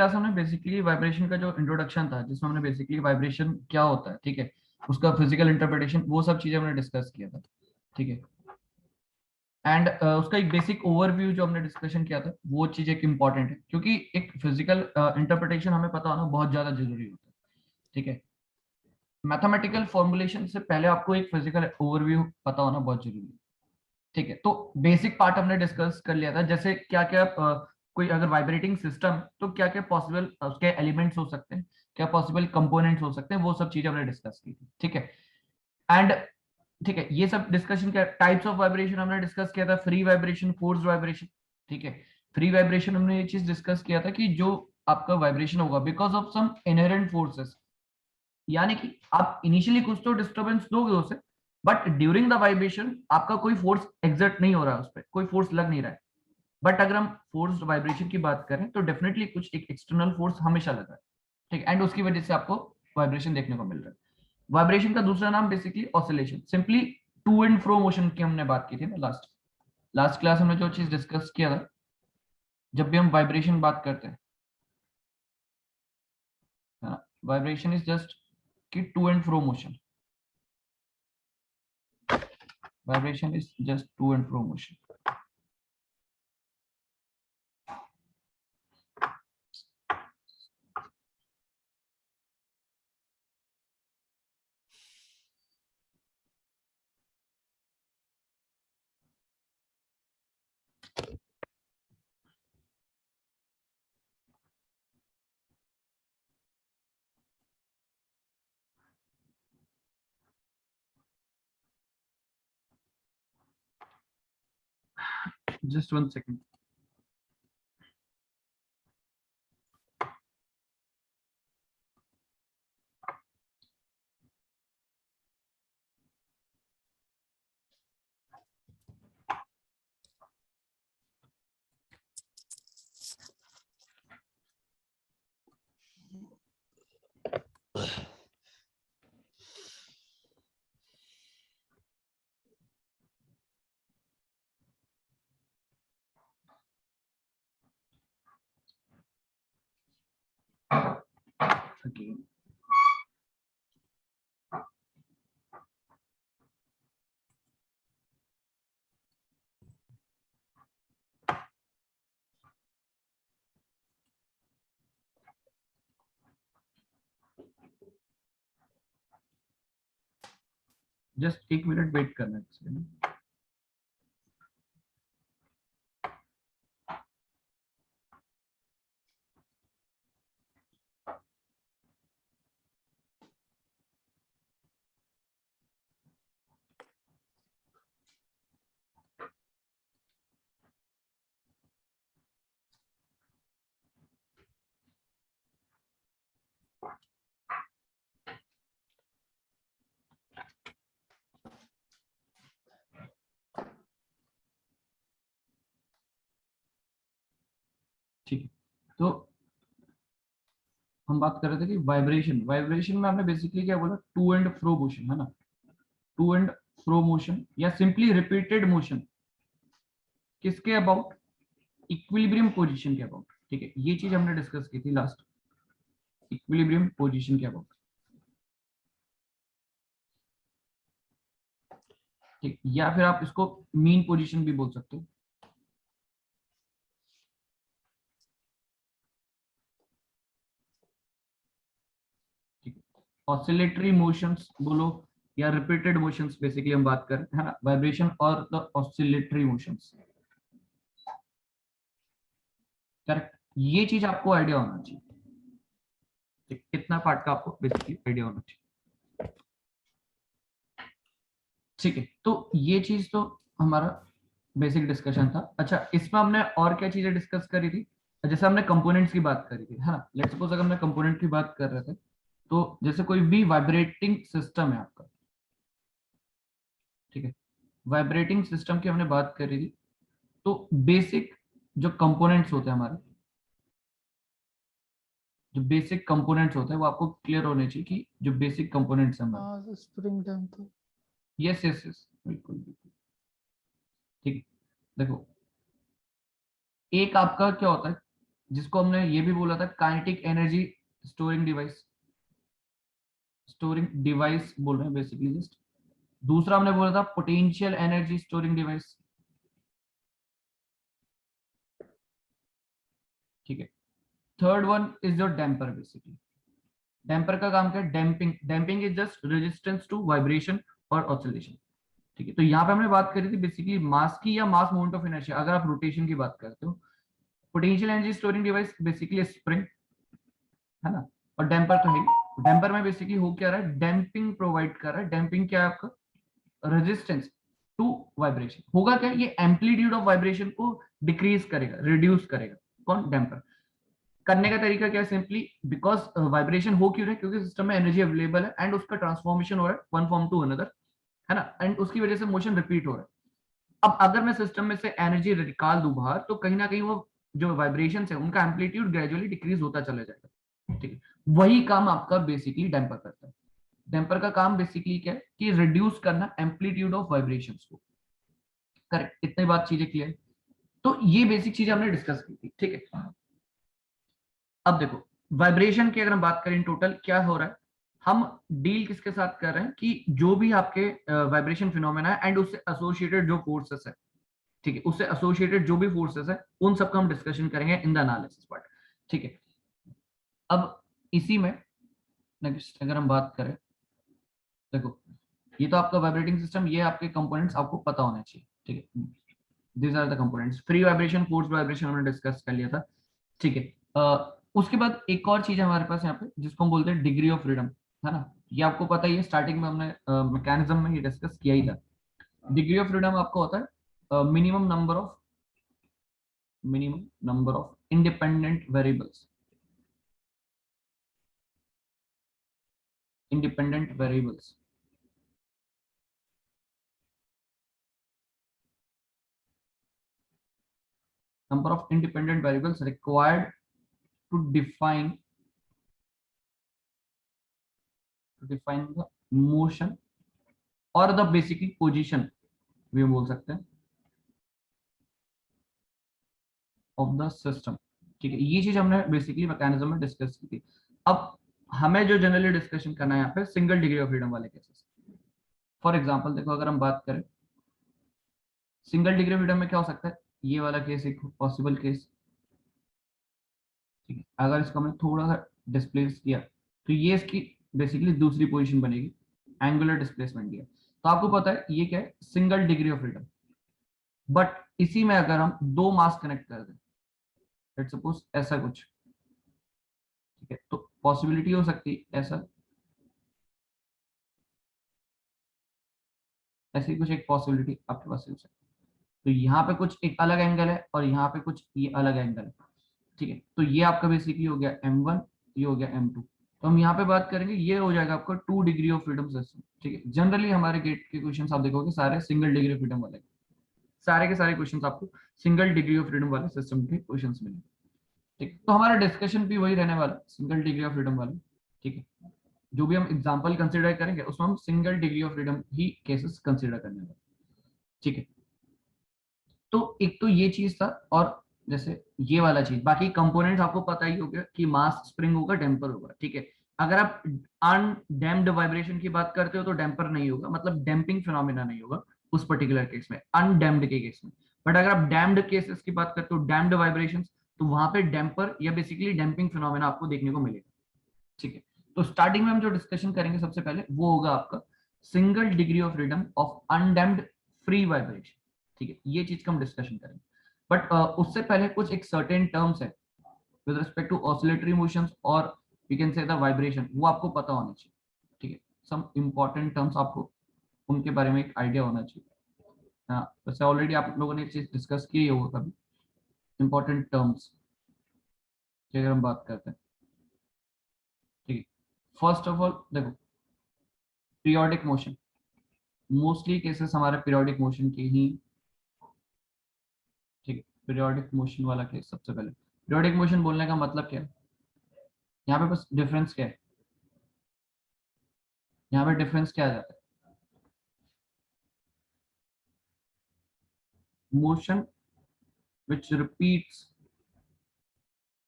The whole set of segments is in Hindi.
क्लास हमने बेसिकली वाइब्रेशन का जो इंट्रोडक्शन था, जिसमें हमने बेसिकली वाइब्रेशन क्या होता है, ठीक है, उसका फिजिकल इंटरप्रिटेशन, वो सब चीजें हमने डिस्कस किया था, ठीक है। एंड उसका एक बेसिक ओवरव्यू जो हमने डिस्कशन किया था, वो चीज एक इंपॉर्टेंट है, क्योंकि एक फिजिकल इंटरप्रिटेशन हमें पता होना बहुत ज्यादा जरूरी होता है, ठीक है। मैथमेटिकल फॉर्मुलेशन से पहले आपको एक फिजिकल ओवरव्यू पता होना बहुत जरूरी है, ठीक है। तो बेसिक पार्ट हमने डिस्कस कर लिया था, जैसे क्या क्या कोई अगर वाइब्रेटिंग सिस्टम, तो क्या क्या पॉसिबल उसके एलिमेंट्स हो सकते हैं, क्या पॉसिबल कंपोनेंट्स हो सकते हैं, वो सब चीजें हमने डिस्कस की थी, ठीक है। एंड ठीक है, ये सब डिस्कशन क्या, टाइप्स ऑफ वाइब्रेशन हमने डिस्कस किया था, फ्री वाइब्रेशन, फोर्स्ड वाइब्रेशन, ठीक है। फ्री वाइब्रेशन हमने ये चीज डिस्कस किया था कि जो आपका वाइब्रेशन होगा because of some inherent forces, यानी कि आप इनिशियली कुछ तो डिस्टरबेंस दोगे उसे, बट ड्यूरिंग द वाइब्रेशन आपका कोई फोर्स एग्जर्ट नहीं हो रहा है, उस पर कोई फोर्स लग नहीं रहा है। बट अगर हम फोर्स्ड वाइब्रेशन की बात करें तो डेफिनेटली कुछ एक एक्सटर्नल फोर्स हमेशा लग रहा है, ठीक, एंड उसकी वजह से आपको वाइब्रेशन देखने को मिल रहा है। वाइब्रेशन का दूसरा नाम basically oscillation, simply to and fro motion की हमने बात की थी ना लास्ट लास्ट क्लास में, जो चीज डिस्कस किया था, जब भी हम वाइब्रेशन बात करते हैं, है ना, वाइब्रेशन इज जस्ट कि to and fro motion, vibration is just to and fro motion. Just 1 second. Again. Just 1 minute wait करना है। ठीक है, तो हम बात कर रहे थे कि वाइब्रेशन, वाइब्रेशन में हमने बेसिकली क्या बोला, टू एंड फ्रो मोशन, है ना, टू एंड फ्रो मोशन या सिंपली रिपीटेड मोशन, किसके अबाउट, इक्विलिब्रियम पोजीशन के अबाउट, ठीक है। ये चीज हमने डिस्कस की थी लास्ट, इक्विलिब्रियम पोजीशन के अबाउट, ठीक, या फिर आप इसको मीन पोजीशन भी बोल सकते हो, ठीक है। ऑसिलेटरी मोशंस बोलो या रिपीटेड मोशंस, बेसिकली हम बात करें, है ना, वाइब्रेशन और द ऑसिलेटरी मोशंस, करेक्ट। ये चीज आपको आइडिया होना चाहिए, ठीक? इतना पार्ट का आपको बेसिकली आइडिया होना चाहिए, ठीक है। तो ये चीज तो हमारा बेसिक डिस्कशन था। अच्छा, इसमें हमने और क्या चीजें डिस्कस करी थी, जैसे हमने कंपोनेंट्स की बात करी थी, है ना, लेट्स सपोज अगर हमने कंपोनेंट की बात कर रहे थे, तो जैसे कोई भी वाइब्रेटिंग सिस्टम है आपका, ठीक है, वाइब्रेटिंग सिस्टम की हमने बात करी थी, तो बेसिक जो कंपोनेंट्स होते हैं हमारे, जो बेसिक कंपोनेंट्स होते हैं वो आपको क्लियर होने चाहिए कि जो बेसिक कंपोनेंट्स हैं हमारे। हाँ स्प्रिंग डैम तो यस यस यस, बिल्कुल बिल्कुल, ठीक है। देखो, एक आपका क्या होता है, जिसको हमने ये भी बोला था kinetic energy storing device, storing device बोल रहे हैं बेसिकली जस्ट। दूसरा हमने बोला था पोटेंशियल एनर्जी स्टोरिंग डिवाइस, ठीक है। Third one is your damper. Basically damper का काम क्या है? Damping. Damping is just resistance to vibration और ऑसिलेशन, ठीक है। तो यहाँ पे हमने बात करी थी बेसिकली मास की या मास मोमेंट ऑफ इनर्शिया, अगर आप रोटेशन की बात करते हो। Potential energy storing device basically spring, है ना। और डैम्पर तो है ही। डैम्पर में बेसिकली हो क्या रहा है? डैम्पिंग प्रोवाइड कर रहा है। डैम्पिंग क्या है आपका? Resistance to vibration. होगा क्या? ये एम्पलीट्यूड ऑफ वाइब्रेशन को डिक्रीज करेगा, रिड्यूस करेगा। कौन? डैम्पर। करने का तरीका क्या है? सिंपली बिकॉज वाइब्रेशन हो क्यों रहा है? क्योंकि सिस्टम में एनर्जी अवेलेबल है एंड उसका ट्रांसफॉर्मेशन हो रहा है वन फॉर्म टू अनदर, है ना। एंड उसकी वजह से मोशन रिपीट हो रहा है। अब अगर मैं सिस्टम में से एनर्जी निकाल दूं बाहर, तो कहीं ना कहीं वो जो वाइब्रेशन है उनका एम्पलीट्यूड ग्रेजुअली डिक्रीज होता चला जाएगा, ठीक है। वही काम आपका बेसिकली डैम्पर करता है। डैम्पर का काम बेसिकली क्या है? कि रिड्यूस करना एम्पलीट्यूड ऑफ वाइब्रेशंस को। करेक्ट, इतनी बात चीजें क्लियर। तो ये बेसिक चीजें हमने डिस्कस की थी, ठीक है। अब देखो वाइब्रेशन की अगर हम बात करें टोटल क्या हो रहा है, हम डील किसके साथ कर रहे हैं कि जो भी आपके वाइब्रेशन फिनोमेना है एंड उससे एसोसिएटेड जो फोर्सेस है, ठीक है, उससे एसोसिएटेड जो भी फोर्सेस है उन सबका हम डिस्कशन करेंगे इन द एनालिसिस पार्ट, ठीक है। अब इसी में नेक्स्ट अगर हम बात करें, देखो ये तो आपका वाइब्रेटिंग सिस्टम, ये आपके कंपोनेंट्स आपको पता होने चाहिए, ठीक है। These are the components. Free vibration, force vibration हमने डिस्कस कर लिया था, ठीक है। उसके बाद एक और चीज है हमारे पास यहाँ पे जिसको हम बोलते हैं डिग्री ऑफ फ्रीडम, है ना। ये आपको पता ही है, स्टार्टिंग में हमने मैकेनिज्म में ये डिस्कस किया ही था। डिग्री ऑफ फ्रीडम आपको होता है minimum number of independent variables, independent variables, number of independent variables required to define the motion और द बेसिकली पोजीशन भी हम बोल सकते हैं ऑफ द सिस्टम, ठीक है। ये चीज हमने बेसिकली मैकेनिज्म में डिस्कस की थी। अब हमें जो जनरली डिस्कशन करना है यहाँ पे सिंगल डिग्री ऑफ फ्रीडम वाले केसेस। फॉर एग्जांपल देखो अगर हम बात करें सिंगल डिग्री ऑफ फ्रीडम में क्या हो सकता है, ये वाला केस एक पॉसिबल केस, ठीक है। अगर इसको हमने थोड़ा सा डिस्प्लेस किया तो ये इसकी बेसिकली दूसरी पोजीशन बनेगी, एंगुलर डिस्प्लेसमेंट दिया। तो आपको पता है ये क्या है? Single degree of freedom. But इसी में अगर हम दो मास कनेक्ट कर दें, लेट्स सपोज ऐसा कुछ, ठीक है, तो पॉसिबिलिटी हो सकती है ऐसा, ऐसी कुछ एक पॉसिबिलिटी आपके पास हो सकती है। तो यहाँ पे कुछ एक अलग एंगल है और यहाँ पे कुछ ये अलग एंगल है, ठीक है। तो ये आपका बेसिकली हो गया M1, ये हो गया M2। तो हम यहाँ पे बात करेंगे, ये हो जाएगा आपका 2 डिग्री ऑफ फ्रीडम सिस्टम, ठीक है। जनरली हमारे गेट के क्वेश्चन आप देखोगे सारे सिंगल डिग्री ऑफ फ्रीडम वाले, सारे के सारे क्वेश्चन आपको सिंगल डिग्री ऑफ फ्रीडम वाले सिस्टम के क्वेश्चन मिलेंगे, ठीक। तो हमारा डिस्कशन भी वही रहने वाला, सिंगल डिग्री ऑफ फ्रीडम वाले, ठीक है। जो भी हम एग्जांपल कंसीडर करेंगे उसमें हम single degree of freedom he cases consider करने वाले, ठीक है। तो एक तो ये चीज था, और जैसे ये वाला चीज, बाकी कंपोनेंट्स आपको पता ही होगा कि मास स्प्रिंग होगा, डैम्पर होगा, ठीक है। अगर आप अनडैम्प्ड वाइब्रेशन की बात करते हो तो डैम्पर नहीं होगा, मतलब डैम्पिंग फिनोमिना नहीं होगा उस पर्टिकुलर केस में, अनडैम्प्ड के केस में। बट अगर आप डैम्प्ड केसेस की बात करते हो, डैम्प्ड वाइब्रेशन, तो वहां पे डैम्पर या बेसिकली डैम्पिंग फिनोमिना आपको देखने को मिलेगा, ठीक है। तो स्टार्टिंग में हम जो डिस्कशन करेंगे सबसे पहले वो होगा आपका single degree of freedom of undamped free vibration, ठीक है। ये चीज का हम डिस्कशन करेंगे। बट उससे पहले कुछ एक सर्टेन टर्म्स है with respect to oscillatory motions और we can say the vibration, वो आपको पता होना चाहिए, ठीक है। सम इंपॉर्टेंट टर्म्स आपको उनके बारे में एक आइडिया होना चाहिए। हाँ, वैसे ऑलरेडी आप लोगों ने चीज डिस्कस की होगा कभी, इंपॉर्टेंट टर्म्स की अगर हम बात करते हैं, ठीक है। फर्स्ट ऑफ ऑल देखो पीरियोडिक मोशन, मोस्टली केसेस हमारे पीरियोडिक मोशन के ही, ठीक है। पीरियोडिक मोशन वाला केस सबसे पहले, पीरियोडिक मोशन बोलने का मतलब क्या है? यहाँ पे बस डिफरेंस क्या है, यहाँ पे डिफरेंस क्या आ जाता है? मोशन विच रिपीट्स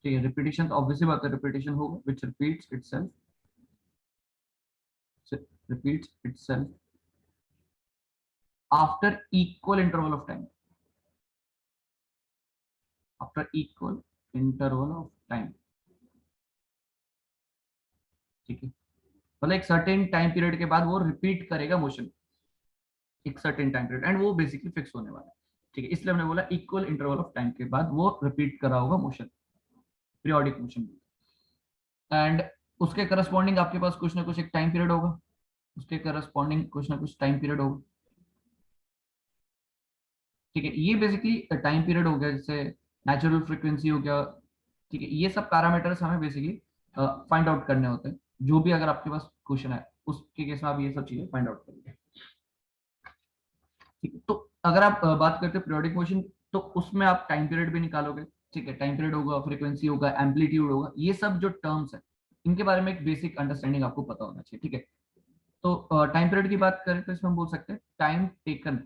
ठीक है, रिपीटेशन ऑब्वियसली बात है, रिपीटेशन होगा which repeats itself after equal interval of time, after equal interval of time. ठीक है, मतलब एक सर्टेन टाइम पीरियड के बाद वो रिपीट करेगा मोशन, एक सर्टेन टाइम पीरियड, एंड वो बेसिकली फिक्स होने वाला है। ठीक है, इसलिए हमने बोला इक्वल इंटरवल ऑफ टाइम के बाद वो रिपीट करा होगा मोशन, पीरियोडिक मोशन। एंड उसके करस्पॉन्डिंग आपके पास कुछ ना कुछ एक टाइम पीरियड होगा, उसके करस्पॉन्डिंग कुछ ना कुछ टाइम पीरियड होगा। ठीक है, ये बेसिकली टाइम पीरियड हो गया, जैसे नेचुरल फ्रीक्वेंसी हो गया। ठीक है, ये सब पैरामीटर्स हमें बेसिकली फाइंड आउट करने होते हैं, जो भी अगर आपके पास क्वेश्चन है उसके केस में आप ये सब चीजें फाइंड आउट करेंगे। ठीक है, तो अगर आप बात करते हैं पीरियोडिक मोशन, तो उसमें आप टाइम पीरियड भी निकालोगे। ठीक है, टाइम पीरियड होगा, फ्रीक्वेंसी होगा, एम्पलीट्यूड होगा, ये सब जो टर्म्स है इनके बारे में एक बेसिक अंडरस्टैंडिंग आपको पता होना चाहिए। ठीक है, तो टाइम पीरियड की बात करें तो इसमें हम बोल सकते हैं time taken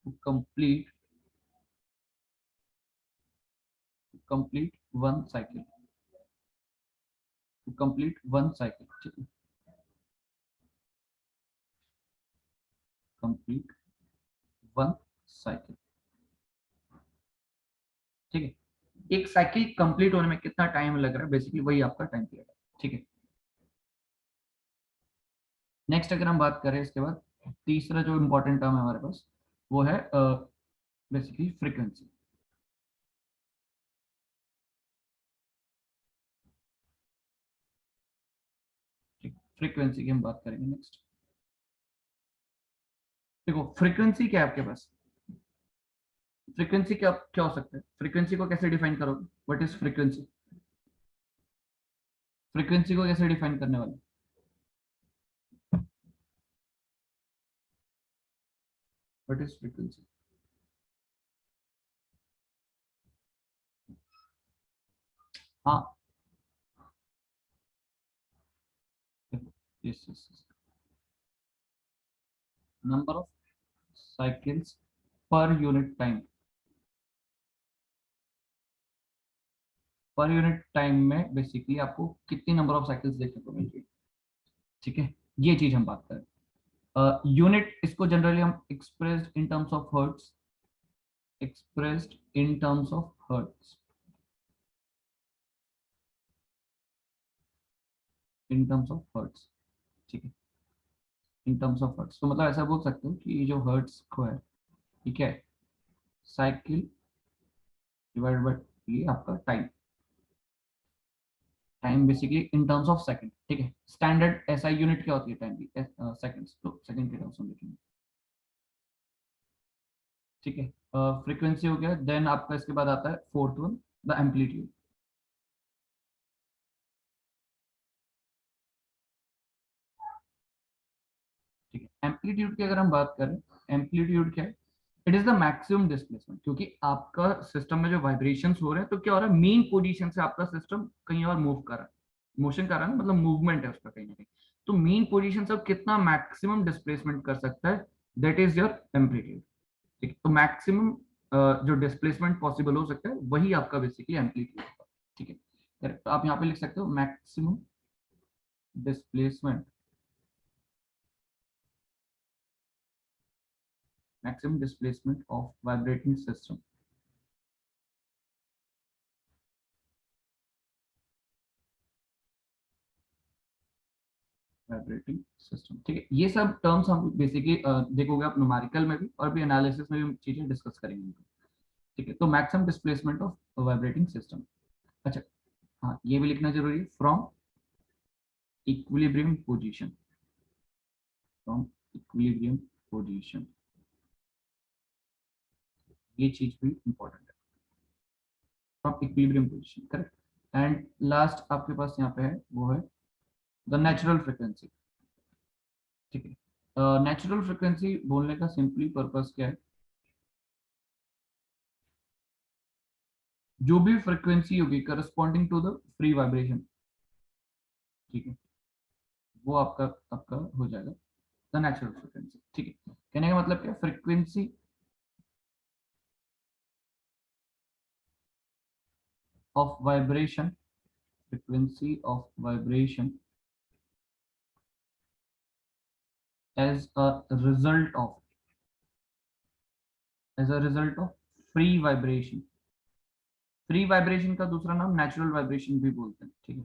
to complete one cycle, to complete one cycle. ठीक है, कंप्लीट वन साइकिल। ठीक है, एक साइकिल कंप्लीट होने में कितना टाइम लग रहा है, बेसिकली वही आपका टाइम पीरियड है। ठीक है, नेक्स्ट अगर हम बात करें इसके बाद, तीसरा जो इंपॉर्टेंट टर्म है हमारे पास वो है बेसिकली फ्रीक्वेंसी। ठीक, फ्रीक्वेंसी की हम बात करेंगे नेक्स्ट। देखो फ्रीक्वेंसी क्या है आपके पास, फ्रीक्वेंसी क्या क्या हो सकता है, फ्रीक्वेंसी को कैसे डिफाइन करोगे, व्हाट इज फ्रीक्वेंसी, फ्रीक्वेंसी को कैसे डिफाइन करने वाले, व्हाट इज फ्रीक्वेंसी। हाँ, yes yes, number of cycles per unit time, per unit time में बेसिकली आपको कितनी नंबर ऑफ साइकिल्स देखने को मिलेगी। ठीक है, ये चीज हम बात करें। यूनिट इसको जनरली हम expressed in terms of hertz, expressed in terms of hertz, in terms of hertz। ठीक है, in terms of hertz, तो मतलब ऐसा बोल सकते हो कि ये जो hertz को है, ठीक है, साइकिल डिवाइड बाय ये आपका time, time basically in terms of second. ठीक है, स्टैंडर्ड एसआई यूनिट क्या होती है टाइम की, सेकंड्स, तो सेकंड के टर्म्स में लिखेंगे। ठीक है, फ्रीक्वेंसी हो गया, देन आपका इसके बाद आता है फोर्थ वन, द एम्पलीट्यूड। ठीक है, एम्पलीट्यूड की अगर हम बात करें, एम्पलीट्यूड क्या है, it is the maximum displacement, क्योंकि आपका सिस्टम में जो वाइब्रेशंस हो रहे हैं तो क्या हो रहा है, मेन पोजीशन से आपका सिस्टम कहीं और मूव कर रहा है, मोशन कर रहा है ना, मतलब मूवमेंट है उसका कहीं ना कहीं, तो मेन पोजीशन से कितना मैक्सिमम डिस्प्लेसमेंट कर सकता है, दैट इज योर एम्पलीट्यूड। ठीक है, तो मैक्सिमम जो डिस्प्लेसमेंट पॉसिबल हो सकता है वही आपका बेसिकली एम्पलीट्यूड होगा। ठीक है, तो आप यहाँ पे लिख सकते हो maximum displacement, maximum displacement of vibrating system, vibrating system. ठीक है, ये सब टर्म्स हम बेसिकली देखोगे आप न्यूमेरिकल में भी और भी एनालिसिस में भी चीजें डिस्कस करेंगे। ठीक है, तो maximum displacement of vibrating system. अच्छा, हाँ ये भी लिखना जरूरी है, from equilibrium position, from equilibrium position, ये चीज भी इंपॉर्टेंट है, from equilibrium position, correct. And last आपके पास यहाँ पे है वो है द नेचुरल फ्रिक्वेंसी। ठीक है, नेचुरल फ्रिक्वेंसी बोलने का सिंपली पर्पस क्या है, जो भी फ्रिक्वेंसी होगी corresponding to the free vibration. ठीक है, वो आपका आपका हो जाएगा द नेचुरल फ्रिक्वेंसी। ठीक है, कहने का मतलब क्या, frequency of vibration, frequency of vibration as a result of, free vibration. Free vibration का दूसरा नाम नेचुरल वाइब्रेशन भी बोलते हैं, ठीक है।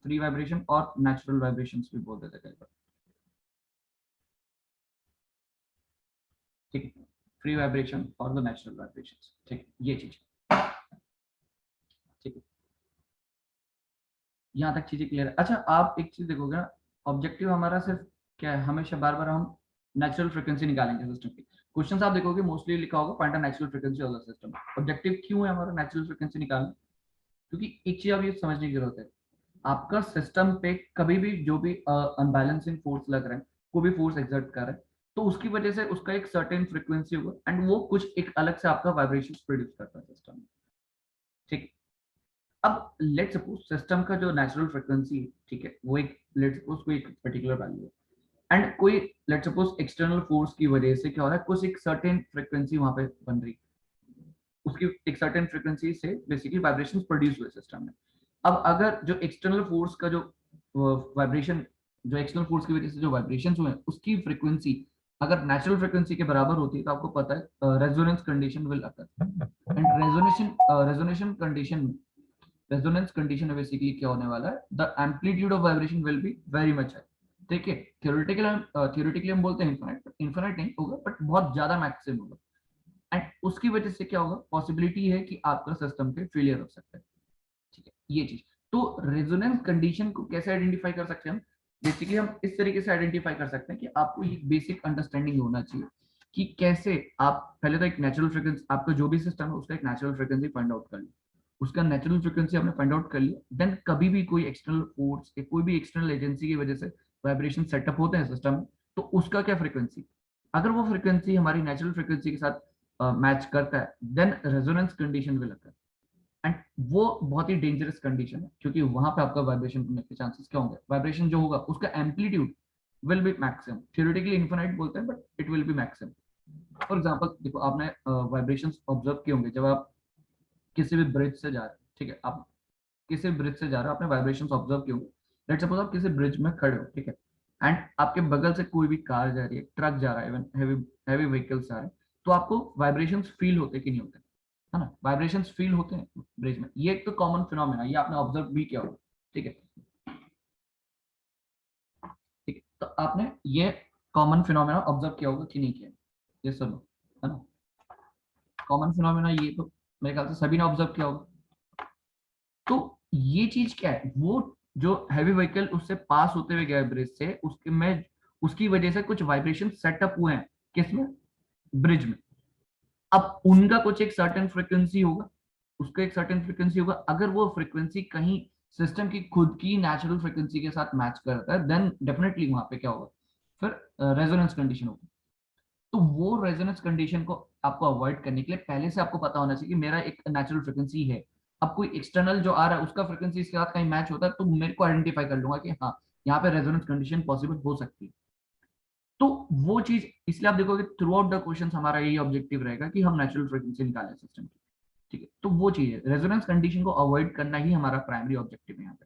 फ्री वाइब्रेशन और नेचुरल वाइब्रेशंस भी बोल देते हैं कई बार, ठीक है। फ्री वाइब्रेशन और द नेचुरल वाइब्रेशंस, ठीक है, ये चीज, ठीक है। यहाँ तक चीजें क्लियर है। अच्छा, आप एक चीज देखोगे ना, ऑब्जेक्टिव हमारा सिर्फ क्या है, हमेशा बार बार हम नेचुरल फ्रीक्वेंसी निकालेंगे सिस्टम की। क्वेश्चन आप देखोगे मोस्टली लिखा होगा find the natural frequency of the system. Objective क्यों है हमारा नेचुरल फ्रीक्वेंसी निकालना? क्योंकि एक चीज आप ये समझने की जरूरत है, आपका सिस्टम पे कभी भी जो भी अनबैलेंसिंग फोर्स लग रहा है, कोई भी फोर्स एग्जर्ट कर रहा है, तो उसकी वजह से उसका एक सर्टेन फ्रीक्वेंसी होगा एंड वो कुछ एक अलग से आपका वाइब्रेशन प्रोड्यूस करता है सिस्टम में, ठीक। अब लेट सपोज सिस्टम का जो नेचुरल फ्रीक्वेंसी है, ठीक है, वो एक लेट सपोज कोई एक पर्टिकुलर वैल्यू है एंड कोई लेट सपोज एक्सटर्नल फोर्स की वजह से क्या हो रहा है, कुछ एक सर्टेन फ्रीक्वेंसी वहां पे बन रही, उसकी एक सर्टेन फ्रीक्वेंसी से बेसिकली वाइब्रेशंस प्रोड्यूस हुए सिस्टम में। अब अगर जो एक्सटर्नल फोर्स का जो वाइब्रेशन, जो एक्सटर्नल फोर्स की वजह से जो वाइब्रेशंस हुए उसकी फ्रीक्वेंसी अगर नेचुरल फ्रीक्वेंसी के बराबर होती है, तो आपको पता है resonance condition will occur and resonation condition, resonance condition में बेसिकली क्या होने वाला है, the amplitude of vibration will be very much high. देखिए थियोरेटिकली हम बोलते हैं इनफाइनाइट, इनफाइनाइट नहीं होगा बट बहुत ज्यादा मैक्सिमम होगा एंड उसकी वजह से क्या होगा, पॉसिबिलिटी है कि आपका सिस्टम पे फेलियर हो सकता है, ठीक है, ये चीज। तो रेजोनेंस कंडीशन को कैसे आइडेंटिफाई कर सकते हैं हम? बेसिकली हम इस तरीके से आइडेंटिफाई कर सकते हैं कि आपको एक बेसिक अंडरस्टैंडिंग होना चाहिए कि कैसे आप पहले तो एक नेचुरल फ्रीक्वेंसी, आपका जो भी सिस्टम है उसका एक नेचुरल फ्रीक्वेंसी फाइंड आउट कर लो। उसका नेचुरल फ्रीक्वेंसी आपने फाइंड आउट कर लिया, देन कभी भी कोई एक्सटर्नल फोर्स या कोई भी एक्सटर्नल एजेंसी की वजह से वाइब्रेशन सेटअप होते हैं सिस्टम में, तो उसका क्या फ्रीक्वेंसी, अगर वो फ्रीक्वेंसी हमारी नेचुरल फ्रीक्वेंसी के साथ मैच करता है, then resonance condition will occur and वो बहुत ही डेंजरस कंडीशन है, क्योंकि वहां पे आपका वाइब्रेशन होने के चांसेस क्या होंगे, वाइब्रेशन जो होगा उसका amplitude will be maximum, theoretically infinite बोलते हैं but it will B maximum. For example देखो, आपने वाइब्रेशंस ऑब्जर्व किए होंगे जब आप किसी भी ब्रिज से जा रहे हैं, ठीक है, आप किसी ब्रिज से जा रहे हो, आपने वाइब्रेशंस ऑब्जर्व किए होंगे। लेट्स सपोज आप किसी ब्रिज में खड़े हो, ठीक है, एंड आपके बगल से कोई भी कार जा रही है, ट्रक जा रहा है, इवन हैवी हैवी व्हीकल्स आ रहे हैं, तो आपको वाइब्रेशंस फील होते कि नहीं होते, है ना, वाइब्रेशंस फील होते हैं ब्रिज में, ये एक तो कॉमन फिनोमेना, ये आपने ऑब्जर्व भी किया होगा, ठीक है, ठीक है, तो आपने ये कॉमन फिनोमेना ऑब्जर्व किया होगा कि नहीं किया, ये सब, है ना, कॉमन फिनोमेना, ये तो मेरे ख्याल से सभी ने ऑब्जर्व किया होगा। तो ये चीज क्या है, वो जो हैवी व्हीकल उससे पास होते हुए गया ब्रिज से, उसके में उसकी वजह से कुछ वाइब्रेशन सेटअप हुए हैं, किसमें, ब्रिज में। अब उनका कुछ एक सर्टेन फ्रीक्वेंसी होगा, उसका एक सर्टेन फ्रीक्वेंसी होगा, अगर वो फ्रीक्वेंसी कहीं सिस्टम की खुद की नेचुरल फ्रीक्वेंसी के साथ मैच करता है, देन डेफिनेटली वहां पे क्या होगा, फिर रेजोनेंस कंडीशन होगी। तो वो रेजोनेंस कंडीशन को आपको अवॉइड करने के लिए पहले से आपको पता होना चाहिए कि मेरा एक नेचुरल फ्रीक्वेंसी है। अब कोई एक्सटर्नल जो आ रहा है उसका फ्रीक्वेंसी इसके साथ कहीं मैच होता है, तो मेरे को आइडेंटिफाई कर लूंगा कि हाँ, यहाँ पे रेजोनेंस कंडीशन पॉसिबल हो सकती है। तो वो चीज, इसलिए आप देखोगे थ्रू आउट द क्वेश्चन हमारा यही ऑब्जेक्टिव रहेगा कि हम नेचुरल फ्रीक्वेंसी निकालें सिस्टम की, ठीक है। तो वो चीज है, रेजोनेंस कंडीशन को अवॉइड करना ही हमारा प्राइमरी ऑब्जेक्टिव है यहाँ पे,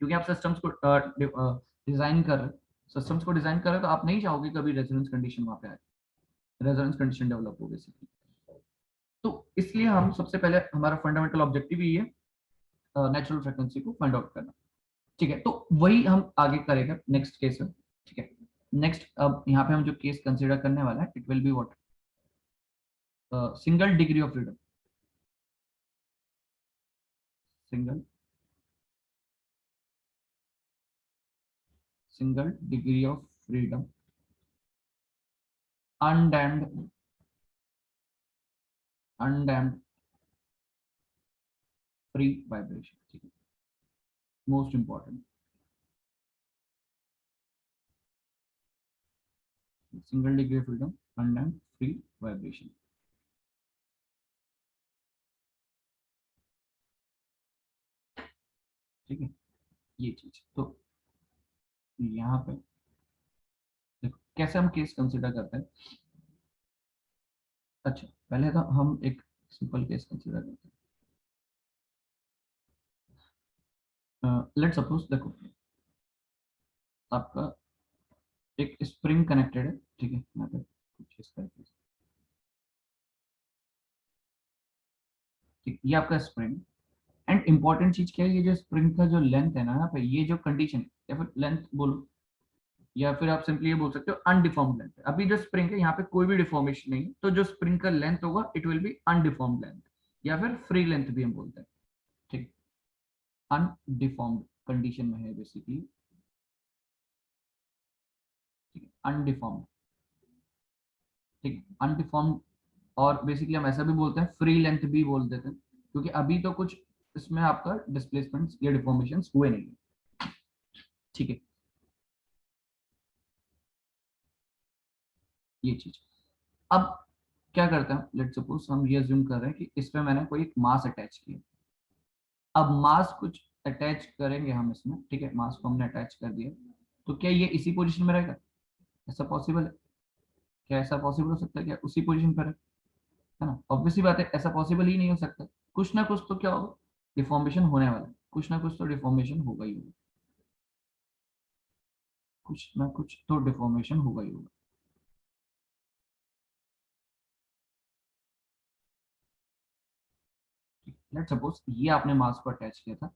क्योंकि आप सिस्टम्स को डिजाइन कर रहे हैं, सिस्टम्स को डिजाइन कर रहे हैं, तो आप नहीं चाहोगे कभी रेजोनेंस कंडीशन वहां पे आए, रेजोनेंस कंडीशन डेवलप हो बेसिकली। तो इसलिए हम सबसे पहले हमारा फंडामेंटल ऑब्जेक्टिव ही है नेचुरल फ्रीक्वेंसी को फाइंड आउट करना, ठीक है। तो वही हम आगे करेंगे नेक्स्ट केस में, ठीक है। नेक्स्ट अब यहाँ पे हम जो केस कंसीडर करने वाला है, it will be what, single degree of freedom, single single degree of freedom undamped, undamped free vibration, ठीक है, most important, single degree of freedom undamped free vibration, ठीक है, ये चीज। तो यहाँ पे देखो कैसे हम केस कंसिडर करते हैं। अच्छा, पहले तो हम एक सिंपल केस कंसिडर करते हैं, लेट सपोज देखो आपका एक स्प्रिंग कनेक्टेड है, ठीक है, यहाँ पे कुछ इस तरीके से, ठीक, ये आपका स्प्रिंग। एंड इंपॉर्टेंट चीज क्या है, ये जो स्प्रिंग का जो लेंथ है ना यहाँ पे, ये जो कंडीशन है, या फिर लेंथ बोलो, या फिर आप सिंपली ये बोल सकते हो अनडिफॉर्म्ड लेंथ। अभी जो स्प्रिंग है यहाँ पे कोई भी डिफॉर्मेशन नहीं है, तो जो स्प्रिंग का लेंथ होगा इट विल बी अनडिफॉर्म्ड लेंथ, या फिर फ्री लेंथ भी हम बोलते हैं, ठीक, अनडिफॉर्म्ड कंडीशन में है बेसिकली, ठीक, अनडिफॉर्म्ड, ठीक, अनडिफॉर्म्ड। और बेसिकली हम ऐसा भी बोलते हैं, फ्री लेंथ भी बोल देते हैं, क्योंकि अभी तो कुछ इसमें आपका डिस्प्लेसमेंट या डिफॉर्मेशन हुए नहीं है, ठीक है, ये चीज। अब क्या करते हैं, लेट सपोज हम ये अज्यूम कर रहे हैं कि इसमें मैंने कोई एक मास अटैच किया। अब मास कुछ अटैच करेंगे हम इसमें, ठीक है, मास को हमने अटैच कर दिया, तो क्या ये इसी पोजीशन में रहेगा? ऐसा पॉसिबल है? क्या ऐसा पॉसिबल हो सकता है क्या उसी पोजीशन पर है ना? ऑब्वियसली बात है, ऐसा पॉसिबल ही नहीं हो सकता। कुछ ना कुछ तो क्या होगा, डिफॉर्मेशन होने वाला है, कुछ ना कुछ तो डिफॉर्मेशन होगा ही होगा, कुछ ना कुछ तो डिफॉर्मेशन होगा ही होगा। लेट सपोज ये आपने मास को अटैच किया था,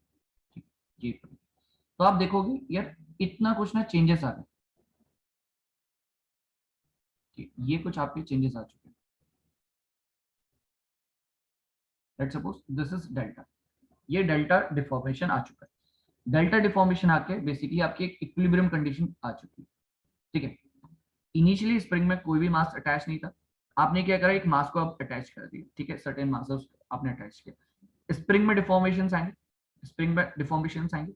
ठीक, ये तो आप देखोगे यार इतना कुछ ना चेंजेस आ गए, ठीक, ये कुछ आपके चेंजेस आ चुके हैं। Let suppose this is delta, ये डेल्टा डिफॉर्मेशन आ चुका है। डेल्टा डिफॉर्मेशन आके बेसिकली आपकी एक इक्विलिब्रियम कंडीशन आ चुकी है, ठीक है। इनिशियली स्प्रिंग में कोई भी मास अटैच नहीं था, आपने क्या करा, एक मास को आप अटैच कर दिया, ठीक है, सर्टेन मास आपने अटैच किया। स्प्रिंग में डिफॉर्मेशन आएंगे, स्प्रिंग में डिफॉर्मेशन आएंगे,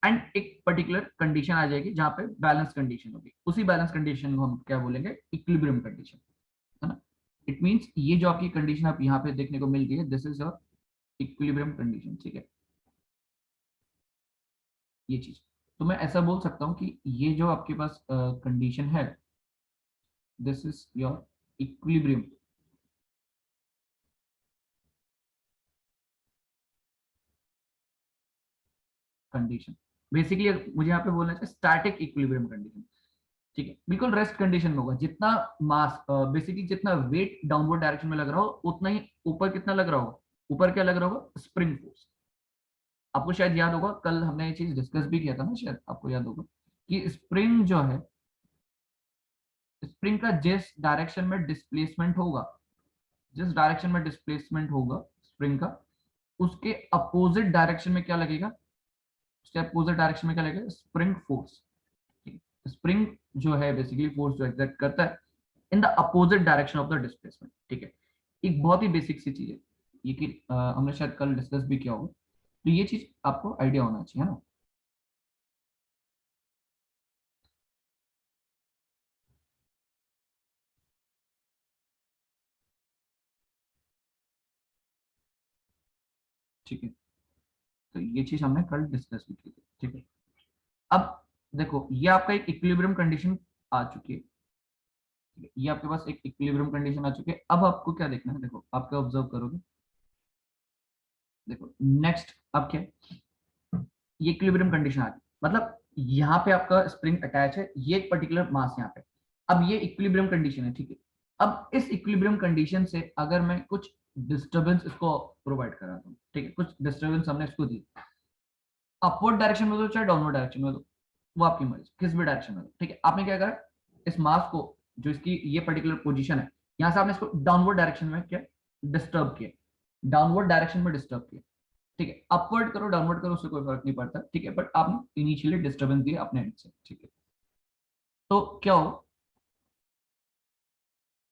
एंड एक पर्टिकुलर कंडीशन आ जाएगी जहां पे बैलेंस कंडीशन होगी, उसी बैलेंस कंडीशन को हम क्या बोलेंगे, इक्विलिब्रियम कंडीशन, है ना। इट मींस ये जो आपकी कंडीशन आप यहाँ पे देखने को मिल गई है, this is your equilibrium condition, ठीक है, ये चीज। तो मैं ऐसा बोल सकता हूँ कि ये जो आपके पास कंडीशन है, this is your equilibrium condition. Basically मुझे यहाँ पे बोलना चाहिए स्टैटिक इक्विलिब्रियम कंडीशन, ठीक है, बिल्कुल रेस्ट कंडीशन में होगा। जितना मास बेसिकली जितना वेट डाउनवर्ड डायरेक्शन में लग रहा हो, उतना ही ऊपर कितना लग रहा होगा, ऊपर क्या लग रहा होगा, स्प्रिंग फोर्स। आपको शायद याद होगा, कल हमने ये चीज डिस्कस भी किया था ना, शायद आपको याद होगा कि स्प्रिंग जो है, स्प्रिंग का जिस डायरेक्शन में डिस्प्लेसमेंट होगा, जिस डायरेक्शन में डिस्प्लेसमेंट होगा स्प्रिंग का, उसके अपोजिट डायरेक्शन में क्या लगेगा, उसके अपोजिट डायरेक्शन में क्या लगेगा, स्प्रिंग फोर्स। स्प्रिंग जो है बेसिकली फोर्स जो एग्जर्ट करता है in the opposite direction of the displacement, ठीक है। एक बहुत ही बेसिक सी चीज है ये कि हमने शायद कल डिस्कस भी किया होगा, तो ये चीज आपको आइडिया होना चाहिए, है ना। ठीक है, तो ये चीज हमने कल डिस्कस भी की थी, ठीक है। अब देखो ये आपका एक इक्विलिब्रियम कंडीशन आ चुकी है, ठीक है? ये आपके पास एक इक्विलिब्रियम कंडीशन आ चुकी है। अब आपको क्या देखना है, देखो आप क्या ऑब्जर्व करोगे, देखो नेक्स्ट अब क्या है? ये इक्विलिब्रियम कंडीशन आ गई, मतलब यहाँ पे आपका स्प्रिंग अटैच है, ये एक पर्टिकुलर मास यहाँ पे। अब ये इक्विलिब्रियम कंडीशन है, ठीक है। अब इस इक्विलिब्रियम कंडीशन से अगर मैं कुछ डिस्टरबेंस इसको प्रोवाइड कराता हूँ, ठीक है, कुछ डिस्टरबेंस हमने इसको दी, अपवर्ड डायरेक्शन में दो चाहे डाउनवर्ड डायरेक्शन में दो, वो आपकी मर्जी, किस भी डायरेक्शन में दो, ठीक है। आपने क्या करा, इस मास को, जो इसकी ये पर्टिकुलर पोजीशन है, यहाँ से आपने इसको डाउनवर्ड डायरेक्शन में क्या डिस्टर्ब किया, डाउनवर्ड डायरेक्शन में डिस्टर्ब किया, ठीक है। अपवर्ड करो डाउनवर्ड करो उससे कोई फर्क नहीं पड़ता, ठीक है, बट आपने इनिशियली डिस्टर्बेंस दिया अपने एंड से, ठीक है। तो क्या हो,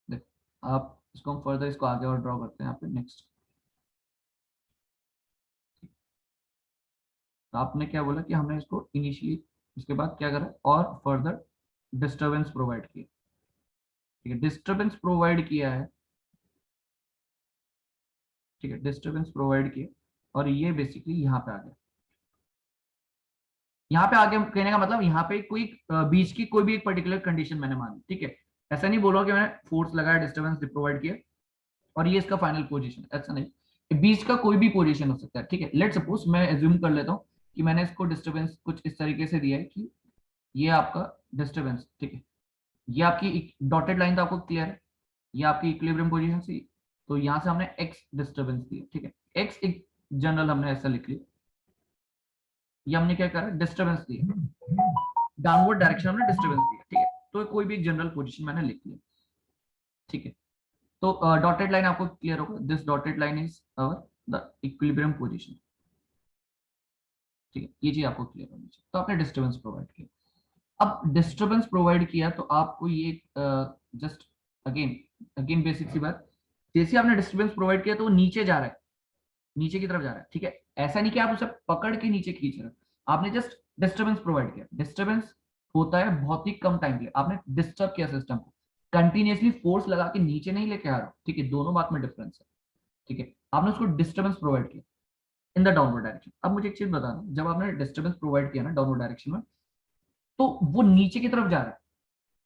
देखो आप इसको हम फर्दर इसको आगे और ड्रॉ करते हैं यहाँ पे नेक्स्ट। तो आपने क्या बोला कि हमने इसको इनिशियली, उसके बाद क्या करा और फर्दर डिस्टर्बेंस प्रोवाइड किया, ठीक है, डिस्टर्बेंस प्रोवाइड किया है, ठीक है, डिस्टर्बेंस प्रोवाइड किया, और ये बेसिकली यहाँ पे आ गया। यहाँ पे आगे कहने का मतलब यहाँ पे कोई बीच की कोई भी एक पर्टिकुलर कंडीशन मैंने मानी, ठीक है। ऐसा नहीं बोला कि मैंने फोर्स लगाया, डिस्टर्बेंस प्रोवाइड किया और ये इसका फाइनल पोजीशन, ऐसा नहीं, बीच का कोई भी पोजीशन हो सकता है, ठीक है। लेट सपोज मैं एज्यूम कर लेता हूँ कि मैंने इसको डिस्टर्बेंस कुछ इस तरीके से दिया है कि ये आपका डिस्टर्बेंस, ठीक है, ये आपकी डॉटेड लाइन तो आपको क्लियर है, ये आपकी इक्विलिब्रियम पोजीशन थी, तो यहाँ से हमने एक्स डिस्टर्बेंस दिया, ठीक है, एक्स एक जनरल हमने ऐसा लिख लिया, ये हमने क्या करा, डिस्टर्बेंस दिया, डाउनवर्ड डायरेक्शन हमने डिस्टर्बेंस दिया, ठीक है, तो कोई भी एक जनरल पोजीशन मैंने लिख लिया, ठीक है। तो डॉटेड लाइन आपको क्लियर होगा, this dotted line is our the equilibrium position, ठीक है, ये चीज आपको क्लियर होनी चाहिए। तो आपने डिस्टर्बेंस प्रोवाइड किया, अब डिस्टर्बेंस प्रोवाइड किया तो आपको ये जस्ट अगेन अगेन बेसिक सी बात, जैसे आपने डिस्टर्बेंस प्रोवाइड किया तो वो नीचे जा रहा है, नीचे की तरफ जा रहा है, ठीक है, ऐसा नहीं कि आप उसे पकड़ के नीचे खींच रहे हो, आपने जस्ट डिस्टर्बेंस प्रोवाइड किया। डिस्टर्बेंस होता है बहुत ही कम टाइम के लिए, आपने डिस्टर्ब किया सिस्टम को, कंटिन्यूअसली फोर्स लगा के नीचे नहीं लेके आ रहा हो, ठीक है, दोनों बात में डिफरेंस है, ठीक है, आपने उसको डिस्टर्बेंस प्रोवाइड किया इन द डाउनवर्ड डायरेक्शन। अब मुझे एक चीज बताना, जब आपने डिस्टर्बेंस प्रोवाइड किया ना डाउनवर्ड डायरेक्शन में, तो वो नीचे की तरफ जा रहा है,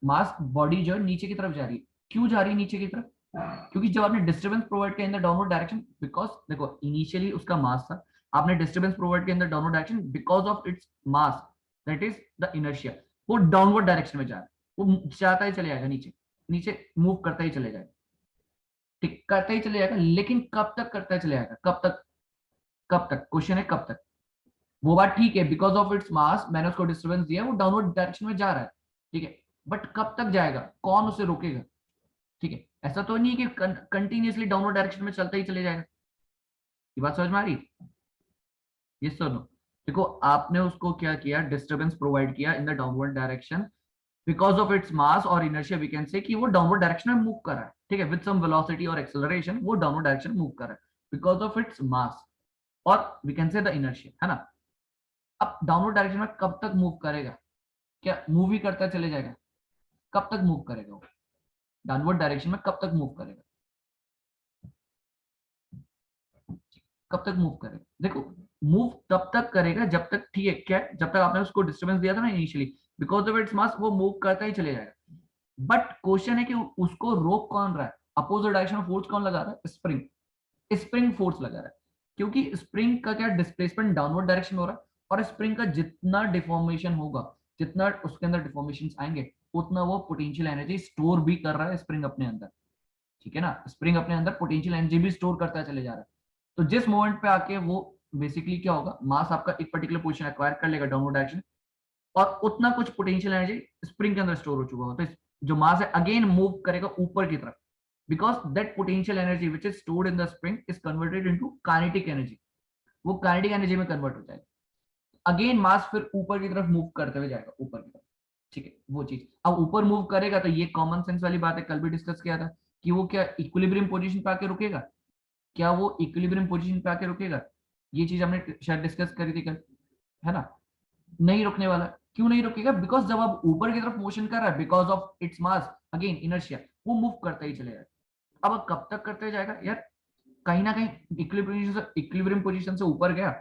मास बॉडी जो है नीचे की तरफ जा रही है, क्यों जा रही है नीचे की तरफ, क्योंकि जब आपने डिस्टर्बेंस प्रोवाइड किया in the downward direction, because देखो इनिशियली उसका मास था, आपने डिस्टर्बेंस प्रोवाइड किया in the downward direction because of its mass, that is the inertia, वो डाउनवर्ड डायरेक्शन में जा रहा है, वो जाता ही चले जाएगा नीचे, नीचे मूव करता ही चले जाएगा, ठीक, करता ही चले जाएगा, लेकिन कब तक करता ही चले जाएगा, कब तक, कब तक, क्वेश्चन है कब तक। वो बात ठीक है, बिकॉज ऑफ इट्स मास मैंने उसको डिस्टर्बेंस दिया, वो डाउनवर्ड डायरेक्शन में जा रहा है, ठीक है, बट कब तक जाएगा, कौन उसे रोकेगा, ठीक है, ऐसा तो नहीं कि कंटिन्यूसली डाउनवर्ड डायरेक्शन में चलता ही चले जाएगा, ये बात समझ में आ रही, ये सुनो, देखो आपने उसको क्या किया, डिस्टर्बेंस प्रोवाइड किया in the downward direction because of its mass और इनर्शिया, वी कैन से कि वो डाउनवर्ड डायरेक्शन में मूव कर रहा है, ठीक है, विद सम वेलोसिटी और एक्सेलरेशन वो डाउनवर्ड डायरेक्शन मूव कर रहा है बिकॉज ऑफ इट्स मास और we can say the inertia, है ना। अब डाउनवर्ड डायरेक्शन में कब तक मूव करेगा, क्या मूव ही करता चले जाएगा, कब तक मूव करेगा वो, डाउनवर्ड डायरेक्शन में कब तक मूव करेगा, कब तक मूव करेगा, देखो मूव तब तक करेगा जब तक, ठीक है, क्या जब तक आपने उसको डिस्टर्बेंस दिया था ना इनिशियली, बिकॉज ऑफ इट्स मास वो मूव करता ही चले जाएगा, बट क्वेश्चन है कि उसको रोक कौन रहा है, अपोजिट डायरेक्शन में फोर्स कौन लगा रहा है, स्प्रिंग, स्प्रिंग फोर्स लगा रहा है, क्योंकि स्प्रिंग का क्या डिस्प्लेसमेंट डाउनवर्ड डायरेक्शन में हो रहा है, और स्प्रिंग का जितना डिफॉर्मेशन होगा, जितना उसके अंदर डिफॉर्मेशन आएंगे, उतना वो पोटेंशियल एनर्जी स्टोर भी कर रहा है स्प्रिंग अपने अंदर, ठीक है ना, स्प्रिंग अपने अंदर पोटेंशियल एनर्जी भी स्टोर करता चले जा रहा है, तो जिस मोमेंट पे आके वो बेसिकली क्या होगा, मास आपका एक पर्टिकुलर पोजीशन एक्वायर कर लेगा डाउनवर्ड डायरेक्शन, और उतना कुछ पोटेंशियल एनर्जी स्प्रिंग के अंदर स्टोर हो चुका होगा, तो जो मास है अगेन मूव करेगा ऊपर की तरफ, because that potential energy which is stored in the spring is converted into kinetic energy, वो काइनेटिक एनर्जी में कन्वर्ट हो जाएगा, अगेन मास फिर ऊपर की तरफ मूव करते हुए जाएगा, ऊपर की तरफ, ठीक है, वो चीज अब ऊपर मूव करेगा, तो ये कॉमन सेंस वाली बात है, कल भी डिस्कस किया था कि वो क्या इक्विलिब्रियम पोजीशन पे आके रुकेगा, क्या वो इक्विलिब्रियम पोजीशन पे आके रुकेगा, ये चीज हमने शायद डिस्कस करी थी कल, है ना, नहीं रुकने वाला, क्यों नहीं रुकेगा, बिकॉज जब आप ऊपर की तरफ मोशन कर रहा है because of its mass again inertia, वो मूव करता ही चलेगा, अब कब तक करते जाएगा यार, कहीं ना कहीं इक्विलिब्रियम पोजीशन से ऊपर गया,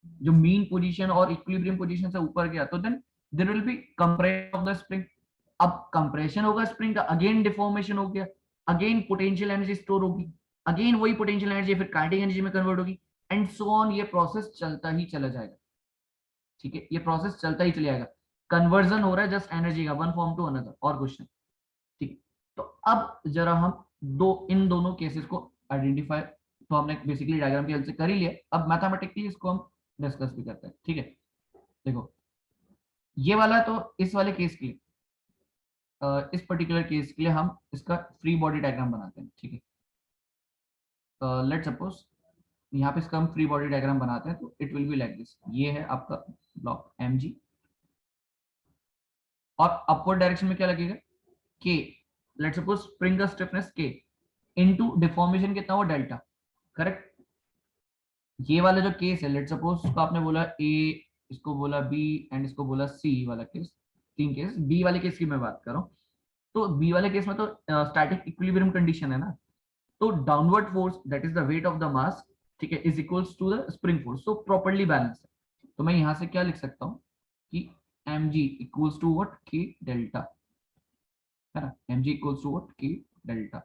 जो मीन पोजीशन और इक्विलिब्रियम पोजीशन से ऊपर गया, तो then there will be compression of the spring, अब कंप्रेशन होगा स्प्रिंग का, अगेन डिफॉर्मेशन हो गया, अगेन पोटेंशियल एनर्जी स्टोर होगी, अगेन वही पोटेंशियल एनर्जी फिर काइनेटिक एनर्जी में कन्वर्ट होगी, एंड सो ऑन, ये प्रोसेस चलता ही चला जाएगा, ठीक है, ये प्रोसेस चलता ही चले जाएगा, कन्वर्जन हो रहा है जस्ट एनर्जी का वन फॉर्म टू अनदर, और क्वेश्चन, ठीक है। तो अब जरा हम इन दोनों केसेस को आइडेंटिफाई, तो हमने बेसिकली डायग्राम की हेल्प से कर ही लिया, अब मैथमेटिकली इसको हम डिस्कस भी करते हैं, ठीक है। देखो ये वाला तो इस वाले केस के लिए, इस पर्टिकुलर केस के लिए हम इसका फ्री बॉडी डायग्राम बनाते हैं, ठीक है, लेट सपोज यहाँ पे इसका हम फ्री बॉडी डायग्राम बनाते हैं, तो it will be like this, ये है आपका ब्लॉक mg, और अपवर्ड डायरेक्शन में क्या लगेगा k, लेट सपोज स्प्रिंग का स्टिफनेस k इनटू डिफॉर्मेशन कितना हुआ डेल्टा, करेक्ट, ये वाला जो केस है, लेट सपोज इसको आपने बोला a, इसको बोला b एंड इसको बोला c वाला केस, तीन केस, b वाले केस की मैं बात कर रहा हूँ, तो b वाले केस में तो स्टैटिक इक्विलिब्रियम कंडीशन है ना, तो downward force that is the weight of the mass, ठीक है, is equals to the spring force, so properly balance है, तो मैं यहाँ से क्या लिख सकता हूँ कि mg equals to what, k delta, है ना, mg equals to what, k delta,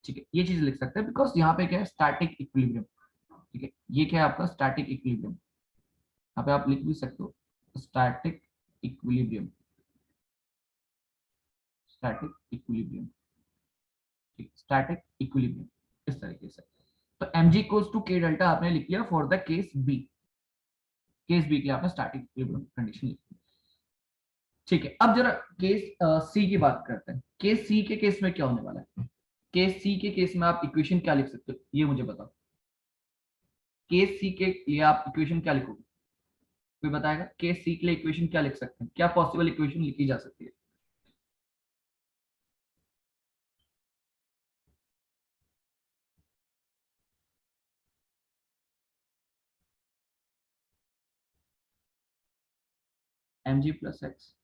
ठीक है, ये चीज लिख सकते हैं बिकॉज यहाँ पे क्या है, स्टैटिक इक्विलिब्रियम, ठीक है, ये क्या है आपका स्टैटिक इक्विलिब्रियम, यहाँ पे आप लिख भी सकते हो स्टैटिक इक्विलिब्रियम, स्टैटिक इक्विलिब्रियम, ठीक, स्टैटिक इक्विलिब्रियम इस तरीके से। तो mg equals to k delta आपने लिख लिया for the case B, case B के लिए आपने स्टैटिक इक्विलिब्रियम कंडीशन लिखी। ठीक है, अब जरा केस सी की बात करते हैं। केस सी के केस में क्या होने वाला है? केस सी के केस में आप इक्वेशन क्या लिख सकते हो, ये मुझे बताओ। केस सी के लिए आप इक्वेशन क्या लिखोगे? कोई बताएगा केस सी के लिए इक्वेशन क्या लिख सकते हैं, क्या पॉसिबल इक्वेशन लिखी जा सकती है? mg प्लस एक्स,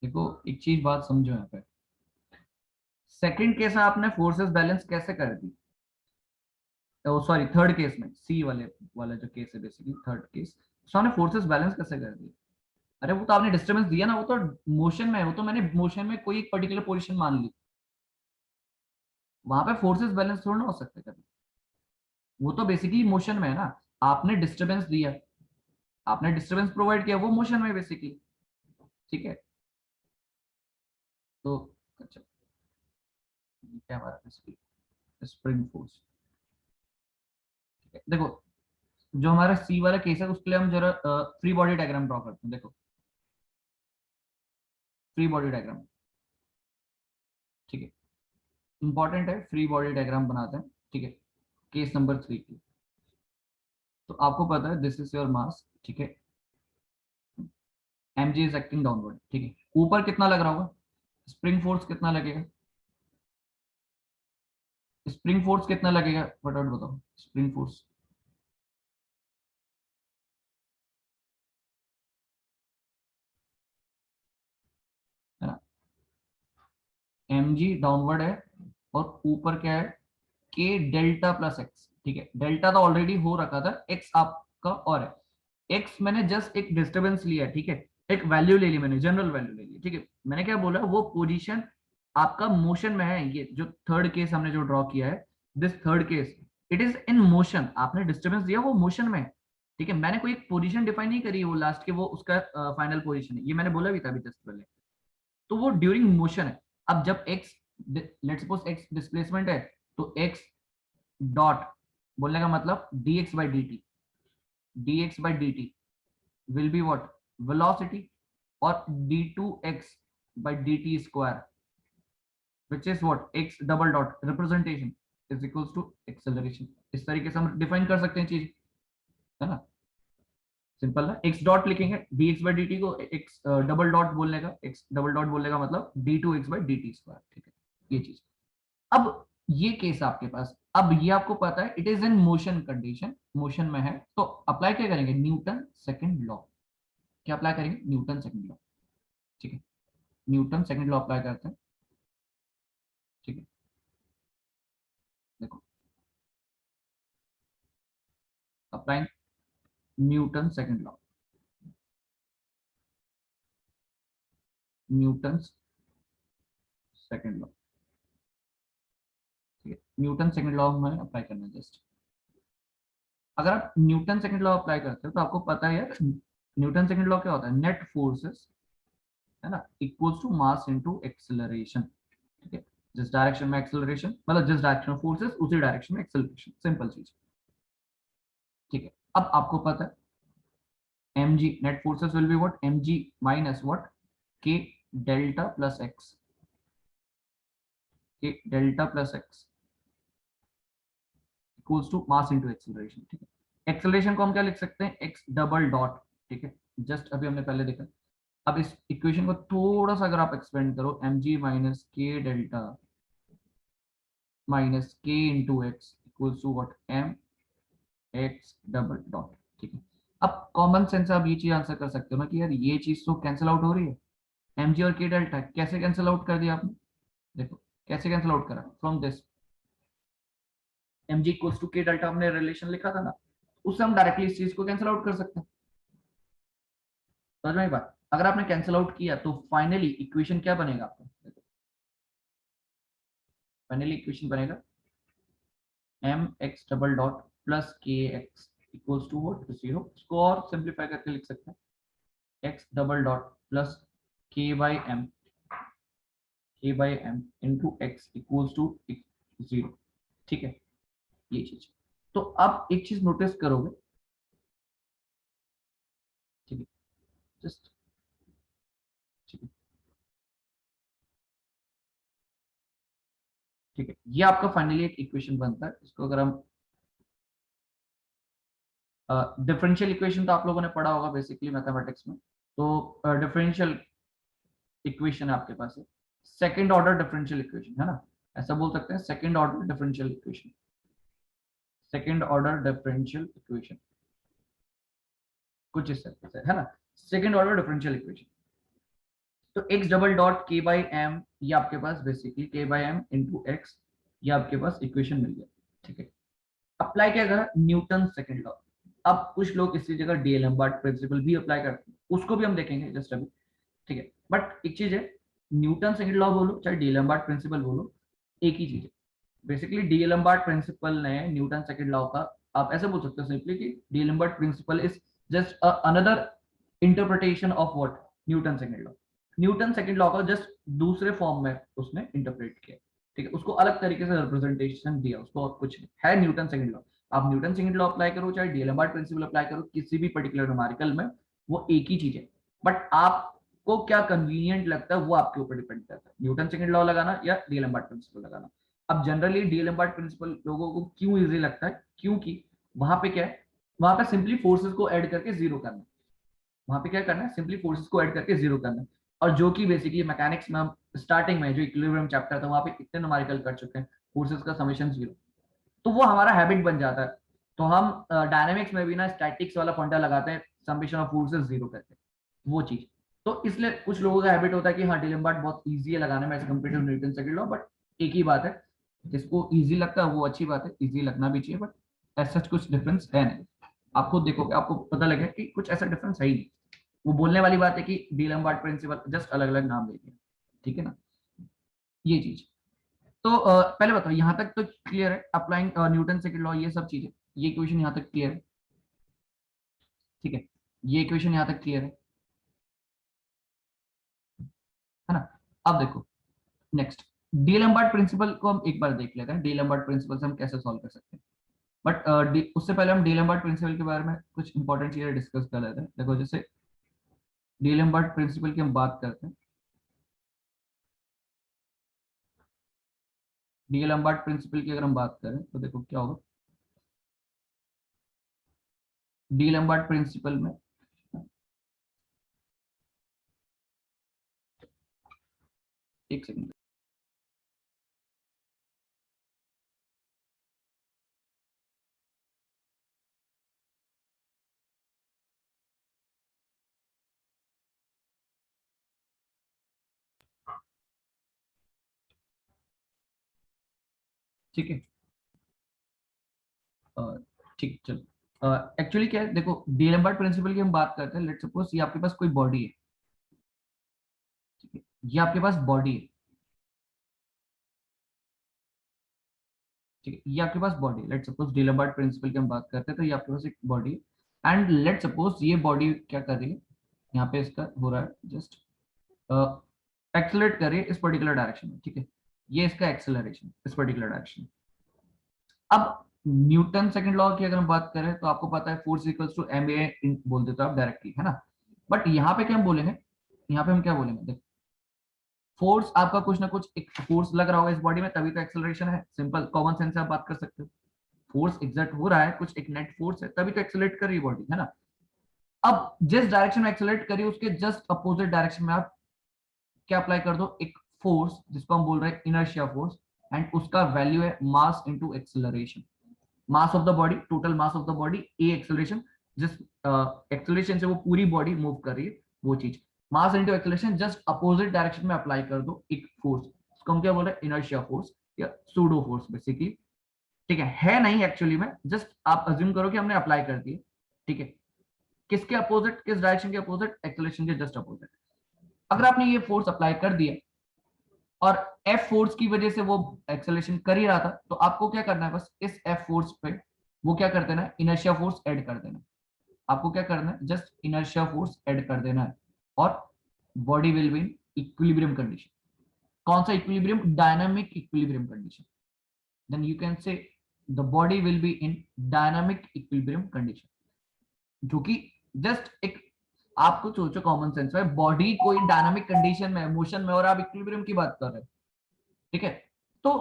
देखो एक चीज बात समझो यहाँ पे। सेकंड केस में आपने फोर्सेस बैलेंस कैसे कर दी? सॉरी, थर्ड केस में सी वाले वाला जो केस है बेसिकली थर्ड केस, उसमें आपने फोर्सेस बैलेंस कैसे कर दी? अरे वो तो आपने डिस्टर्बेंस दिया ना, वो तो मोशन में है, वो तो मैंने मोशन में कोई एक पर्टिकुलर पोजीशन मान ली, वहां पे फोर्सेस बैलेंस थोड़ा ना हो सकते कभी। वो तो बेसिकली मोशन में है ना, आपने डिस्टर्बेंस दिया, आपने डिस्टर्बेंस प्रोवाइड किया, वो मोशन में है बेसिकली। ठीक है, तो अच्छा, ये क्या हमारा बेसिकली स्प्रिंग फोर्स। ठीक है, देखो जो हमारा सी वाला केस है उसके लिए हम जरा फ्री बॉडी डायग्राम ड्रॉ करते हैं। देखो फ्री बॉडी डायग्राम, ठीक है, इंपॉर्टेंट है, फ्री बॉडी डायग्राम बनाते हैं। ठीक है, केस नंबर 3 की। तो आपको पता है दिस इज योर मास, ठीक है, mg इज एक्टिंग डाउनवर्ड, ठीक है, ऊपर कितना लग रहा होगा? स्प्रिंग फोर्स कितना लगेगा? स्प्रिंग फोर्स कितना लगेगा फटाफट बताओ, स्प्रिंग फोर्स। है ना, mg डाउनवर्ड है और ऊपर क्या है? k डेल्टा प्लस एक्स, ठीक है, डेल्टा तो ऑलरेडी हो रखा था, x आपका और है, x मैंने जस्ट एक डिस्टर्बेंस लिया है, ठीक है, एक वैल्यू ले ली मैंने, जनरल वैल्यू ले ली, ठीक है। मैंने क्या बोला, वो पोजीशन आपका मोशन में है, ये जो थर्ड केस हमने जो ड्रॉ किया है, this third case it is in motion, आपने डिस्टर्बेंस दिया वो मोशन में है। ठीक है, मैंने कोई एक पोजीशन डिफाइन नहीं करी, वो लास्ट के वो उसका फाइनल पोजीशन है, ये मैंने बोला भी था अभी जस्ट पहले। तो वो ड्यूरिंग मोशन है। अब जब x, let's suppose x displacement है, तो x डॉट बोलने का मतलब dx by dt, dx by dt will be what? Velocity, और d2x by dt square which is what? x double dot representation is equals to acceleration। इस तरीके से हम डिफाइन कर सकते हैं चीज, है ना, सिंपल ना। x डॉट लिखेंगे dx by dt को, x डबल डॉट बोलने का, x डबल डॉट बोलने का मतलब d2x by dt स्क्वायर, ठीक है, ये चीज। अब ये केस आपके पास, अब ये आपको पता है it is in motion condition, motion में है, तो अप्लाई क्या करेंगे? Newton second law. क्या अप्लाई करेंगे? न्यूटन सेकंड लॉ, ठीक है, न्यूटन सेकंड लॉ अप्लाई करते हैं। ठीक है, देखो applying Newton second law, Newton second law, ठीक है, न्यूटन सेकंड लॉ हमें अप्लाई करना है जस्ट। अगर आप न्यूटन सेकंड लॉ अप्लाई करते हो तो आपको पता है यार, न्यूटन सेकंड लॉ क्या होता है? नेट फोर्सेस, है ना, equals to mass into acceleration, ठीक है, जिस डायरेक्शन में एक्सेलरेशन, मतलब जिस डायरेक्शन में फोर्सेस उसी डायरेक्शन में एक्सेलरेशन, सिंपल चीज। ठीक है, अब आपको पता है mg net forces will be what? mg minus what? k delta plus x, k delta plus x equals to mass into acceleration, ठीक है। एक्सेलरेशन को हम क्या लिख सकते हैं? x डबल डॉट, ठीक है, जस्ट अभी हमने पहले देखा। अब इस इक्वेशन को थोड़ा सा अगर आप एक्सपेंड करो, mg minus k delta minus k into x equals to what? m x double dot, ठीक है। अब कॉमन सेंस से आप ये चीज आंसर कर सकते हो ना कि यार ये चीज तो कैंसिल आउट हो रही है, mg और k डेल्टा कैसे कैंसिल आउट कर दिया आपने? देखो कैसे कैंसिल आउट करा, from this, mg equals to k delta हमने रिलेशन लिखा था ना, उससे हम डायरेक्टली इस चीज को कैंसिल आउट कर सकते हैं। समझ में एक बात, अगर आपने कैंसिल आउट किया तो फाइनली इक्वेशन क्या बनेगा आपका, फाइनली इक्वेशन बनेगा mx double dot plus kx equals to what, 0। इसको और सिंपलीफाई करके लिख सकते हैं x double dot plus k by m into x equals to 0। ठीक है, ये चीज। तो अब एक चीज नोटिस करोगे, ठीक है, जस्ट, ठीक है, ठीक है, ये आपका फाइनली एक इक्वेशन बनता है। इसको अगर हम डिफरेंशियल इक्वेशन तो आप लोगों ने पढ़ा होगा बेसिकली मैथमेटिक्स में, तो डिफरेंशियल इक्वेशन आपके पास है, सेकंड ऑर्डर डिफरेंशियल इक्वेशन है ना, ऐसा बोल सकते हैं, second order differential equation, second order differential equation कुछ इस तरीके से है ना, सेकंड ऑर्डर डिफरेंशियल इक्वेशन। तो x double dot k by M, ये आपके पास basically k by M into X, ये आपके पास इक्वेशन मिल गया। ठीक है, अप्लाई क्या करा, न्यूटन सेकंड लॉ। अब कुछ लोग इसी जगह डीएलएम्बर्ट प्रिंसिपल भी अप्लाई करते हैं, उसको भी हम देखेंगे जस्ट अभी। ठीक है, बट एक चीज है, न्यूटन सेकंड लॉ बोलो चाहे डीएलएम्बर्ट प्रिंसिपल बोलो, एक ही चीज है। बेसिकली डीएलएम्बर्ट प्रिंसिपल ने न्यूटन सेकंड लॉ का, आप ऐसे बोल सकते हो सिंपली कि d'Alembert principle is just another interpretation of what, Newton second law. Newton second law का जस्ट दूसरे फॉर्म में उसने इंटरप्रेट किया। ठीक है, उसको अलग तरीके से रिप्रेजेंटेशन दिया, उसको और कुछ नहीं है। न्यूटन सेकंड लॉ, आप न्यूटन सेकंड लॉ अप्लाई करो चाहे डीएलएम्बर्ट प्रिंसिपल अप्लाई करो, किसी भी पर्टिकुलर न्यूमेरिकल में वो एक ही चीज है। बट आपको क्या कन्वीनियंट लगता है वो आपके ऊपर डिपेंड करता है, न्यूटन सेकंड लॉ लगाना या डीएलएम्बर्ट प्रिंसिपल लगाना। अब जनरली डीएलएम्बर्ट प्रिंसिपल लोगों को क्यों इजी लगता है, क्योंकि वहां पे क्या है, वहां पे सिंपली फोर्सेस को ऐड करके जीरो करना है। वहां पे क्या करना है, सिंपली फोर्सेस को ऐड करके जीरो करना है। और जो कि बेसिकली मैकेनिक्स में हम स्टार्टिंग में जो इक्विलिब्रियम चैप्टर था वहां पे इतने न्यूमेरिकल कर चुके हैं, फोर्सेस का समेशन जीरो, तो वो हमारा हैबिट बन जाता है। तो हम डायनेमिक्स में भी ना स्टैटिक्स वाला फंडा लगाते हैं, समेशन ऑफ फोर्सेस जीरो करके, वो चीज। तो इसलिए कुछ लोगों का हैबिट होता है कि हाँ डीएलएम्बर्ट बहुत ईजी है लगाने में as compare to Newton second law, but एक ही बात है, जिसको ईजी लगता है वो अच्छी बात है, ईजी लगना भी चाहिए, बट ऐसा कुछ डिफरेंस है नहीं। आप खुद देखोगे आपको पता लगेगा कि कुछ ऐसा डिफरेंस है ही नहीं। वो बोलने वाली बात है कि डीएलएम्बर्ट प्रिंसिपल, जस्ट अलग अलग नाम ले दिया। ठीक है ना, ये चीज। तो पहले बताओ यहाँ तक तो क्लियर है, अप्लाइंग न्यूटन सेकंड लॉ ये सब चीजें, ये इक्वेशन यहाँ तक क्लियर है। ठीक है, ये इक्वेशन यहाँ तक क्लियर है ना। अब देखो नेक्स्ट, डीएलएम्बर्ट प्रिंसिपल को हम एक बार देख लेते हैं, डीएलएम्बर्ट प्रिंसिपल से हम कैसे सॉल्व कर सकते हैं। बट उससे पहले हम डीएलएम्बर्ट प्रिंसिपल के बारे में कुछ इंपॉर्टेंट चीजें डिस्कस कर लेते हैं। देखो जैसे डीएलएम्बर्ट प्रिंसिपल की हम बात करते हैं, डीएलएम्बर्ट प्रिंसिपल की अगर हम बात करें तो देखो क्या होगा, डीएलएम्बर्ट प्रिंसिपल में, एक सेकंड, ठीक है, अ, ठीक, चलो एक्चुअली क्या है, देखो डीएलएम्बर्ट प्रिंसिपल की हम बात करते हैं, लेट्स सपोज ये आपके पास कोई बॉडी है। ठीक है, ये आपके पास बॉडी है। ठीक है, ये आपके पास बॉडी, लेट्स सपोज डीएलएम्बर्ट प्रिंसिपल की हम बात करते हैं, तो ये आपके पास एक बॉडी है, एंड लेट्स सपोज ये बॉडी क्या कर रही है, यहाँ पे इसका हो रहा है जस्ट एक्सेलरेट कर रही है इस पर्टिकुलर डायरेक्शन में। ठीक है, ये इसका एक्सेलरेशन इस पर्टिकुलर डायरेक्शन। अब न्यूटन सेकंड लॉ की अगर हम बात करें तो आपको पता है force equals to m a बोल देते हो आप डायरेक्टली, है ना। बट यहाँ पे क्या हम बोलेंगे, यहाँ पे हम क्या बोलेंगे, देख फोर्स आपका कुछ ना कुछ एक फोर्स लग रहा होगा इस बॉडी में, तभी तो एक्सेलरेशन है। सिंपल कॉमन सेंस से आप बात कर सकते हो, फोर्स एग्जर्ट हो रहा है, कुछ एक नेट फोर्स है, तभी तो एक्सेलरेट कर रही है बॉडी, है ना। अब जिस डायरेक्शन में एक्सेलरेट करिए उसके जस्ट अपोजिट डायरेक्शन में आप क्या अप्लाई कर दो, एक फोर्स जिसको हम बोल रहे हैं इनर्शिया फोर्स, एंड उसका वैल्यू है मास into acceleration. Mass of the body, total mass of the body, A acceleration, जिस एक्सेलरेशन से वो पूरी बॉडी मूव कर रही है वो चीज, मास into acceleration, just opposite direction में अप्लाई कर दो एक फोर्स, उसको हम क्या बोल रहे हैं, इनर्शिया फोर्स या सूडो फोर्स बेसिकली। ठीक है नहीं एक्चुअली में, जस्ट आप अज्यूम करो कि हमने अप्लाई कर दिए, ठीक है, किसके अपोजिट, किस डायरेक्शन के अपोजिट, एक्सेलरेशन के जस्ट अपोजिट। अगर आपने ये फोर्स अप्लाई कर दिया और एफ फोर्स की वजह से वो एक्सेलरेशन कर ही रहा था, तो आपको क्या करना है, बस इस एफ फोर्स पे वो क्या कर देना है, इनर्शिया फोर्स ऐड कर देना है। आपको क्या करना है, जस्ट इनर्शिया फोर्स ऐड कर देना है, और body will be in equilibrium condition. कौन सा equilibrium, dynamic equilibrium condition. Then you can say the body will be in dynamic equilibrium condition, जो कि जस्ट एक, आपको सोचो कॉमन सेंस में, बॉडी कोई डायनामिक कंडीशन में, मोशन में, और आप इक्विलिब्रियम की बात कर रहे हो, ठीक है। तो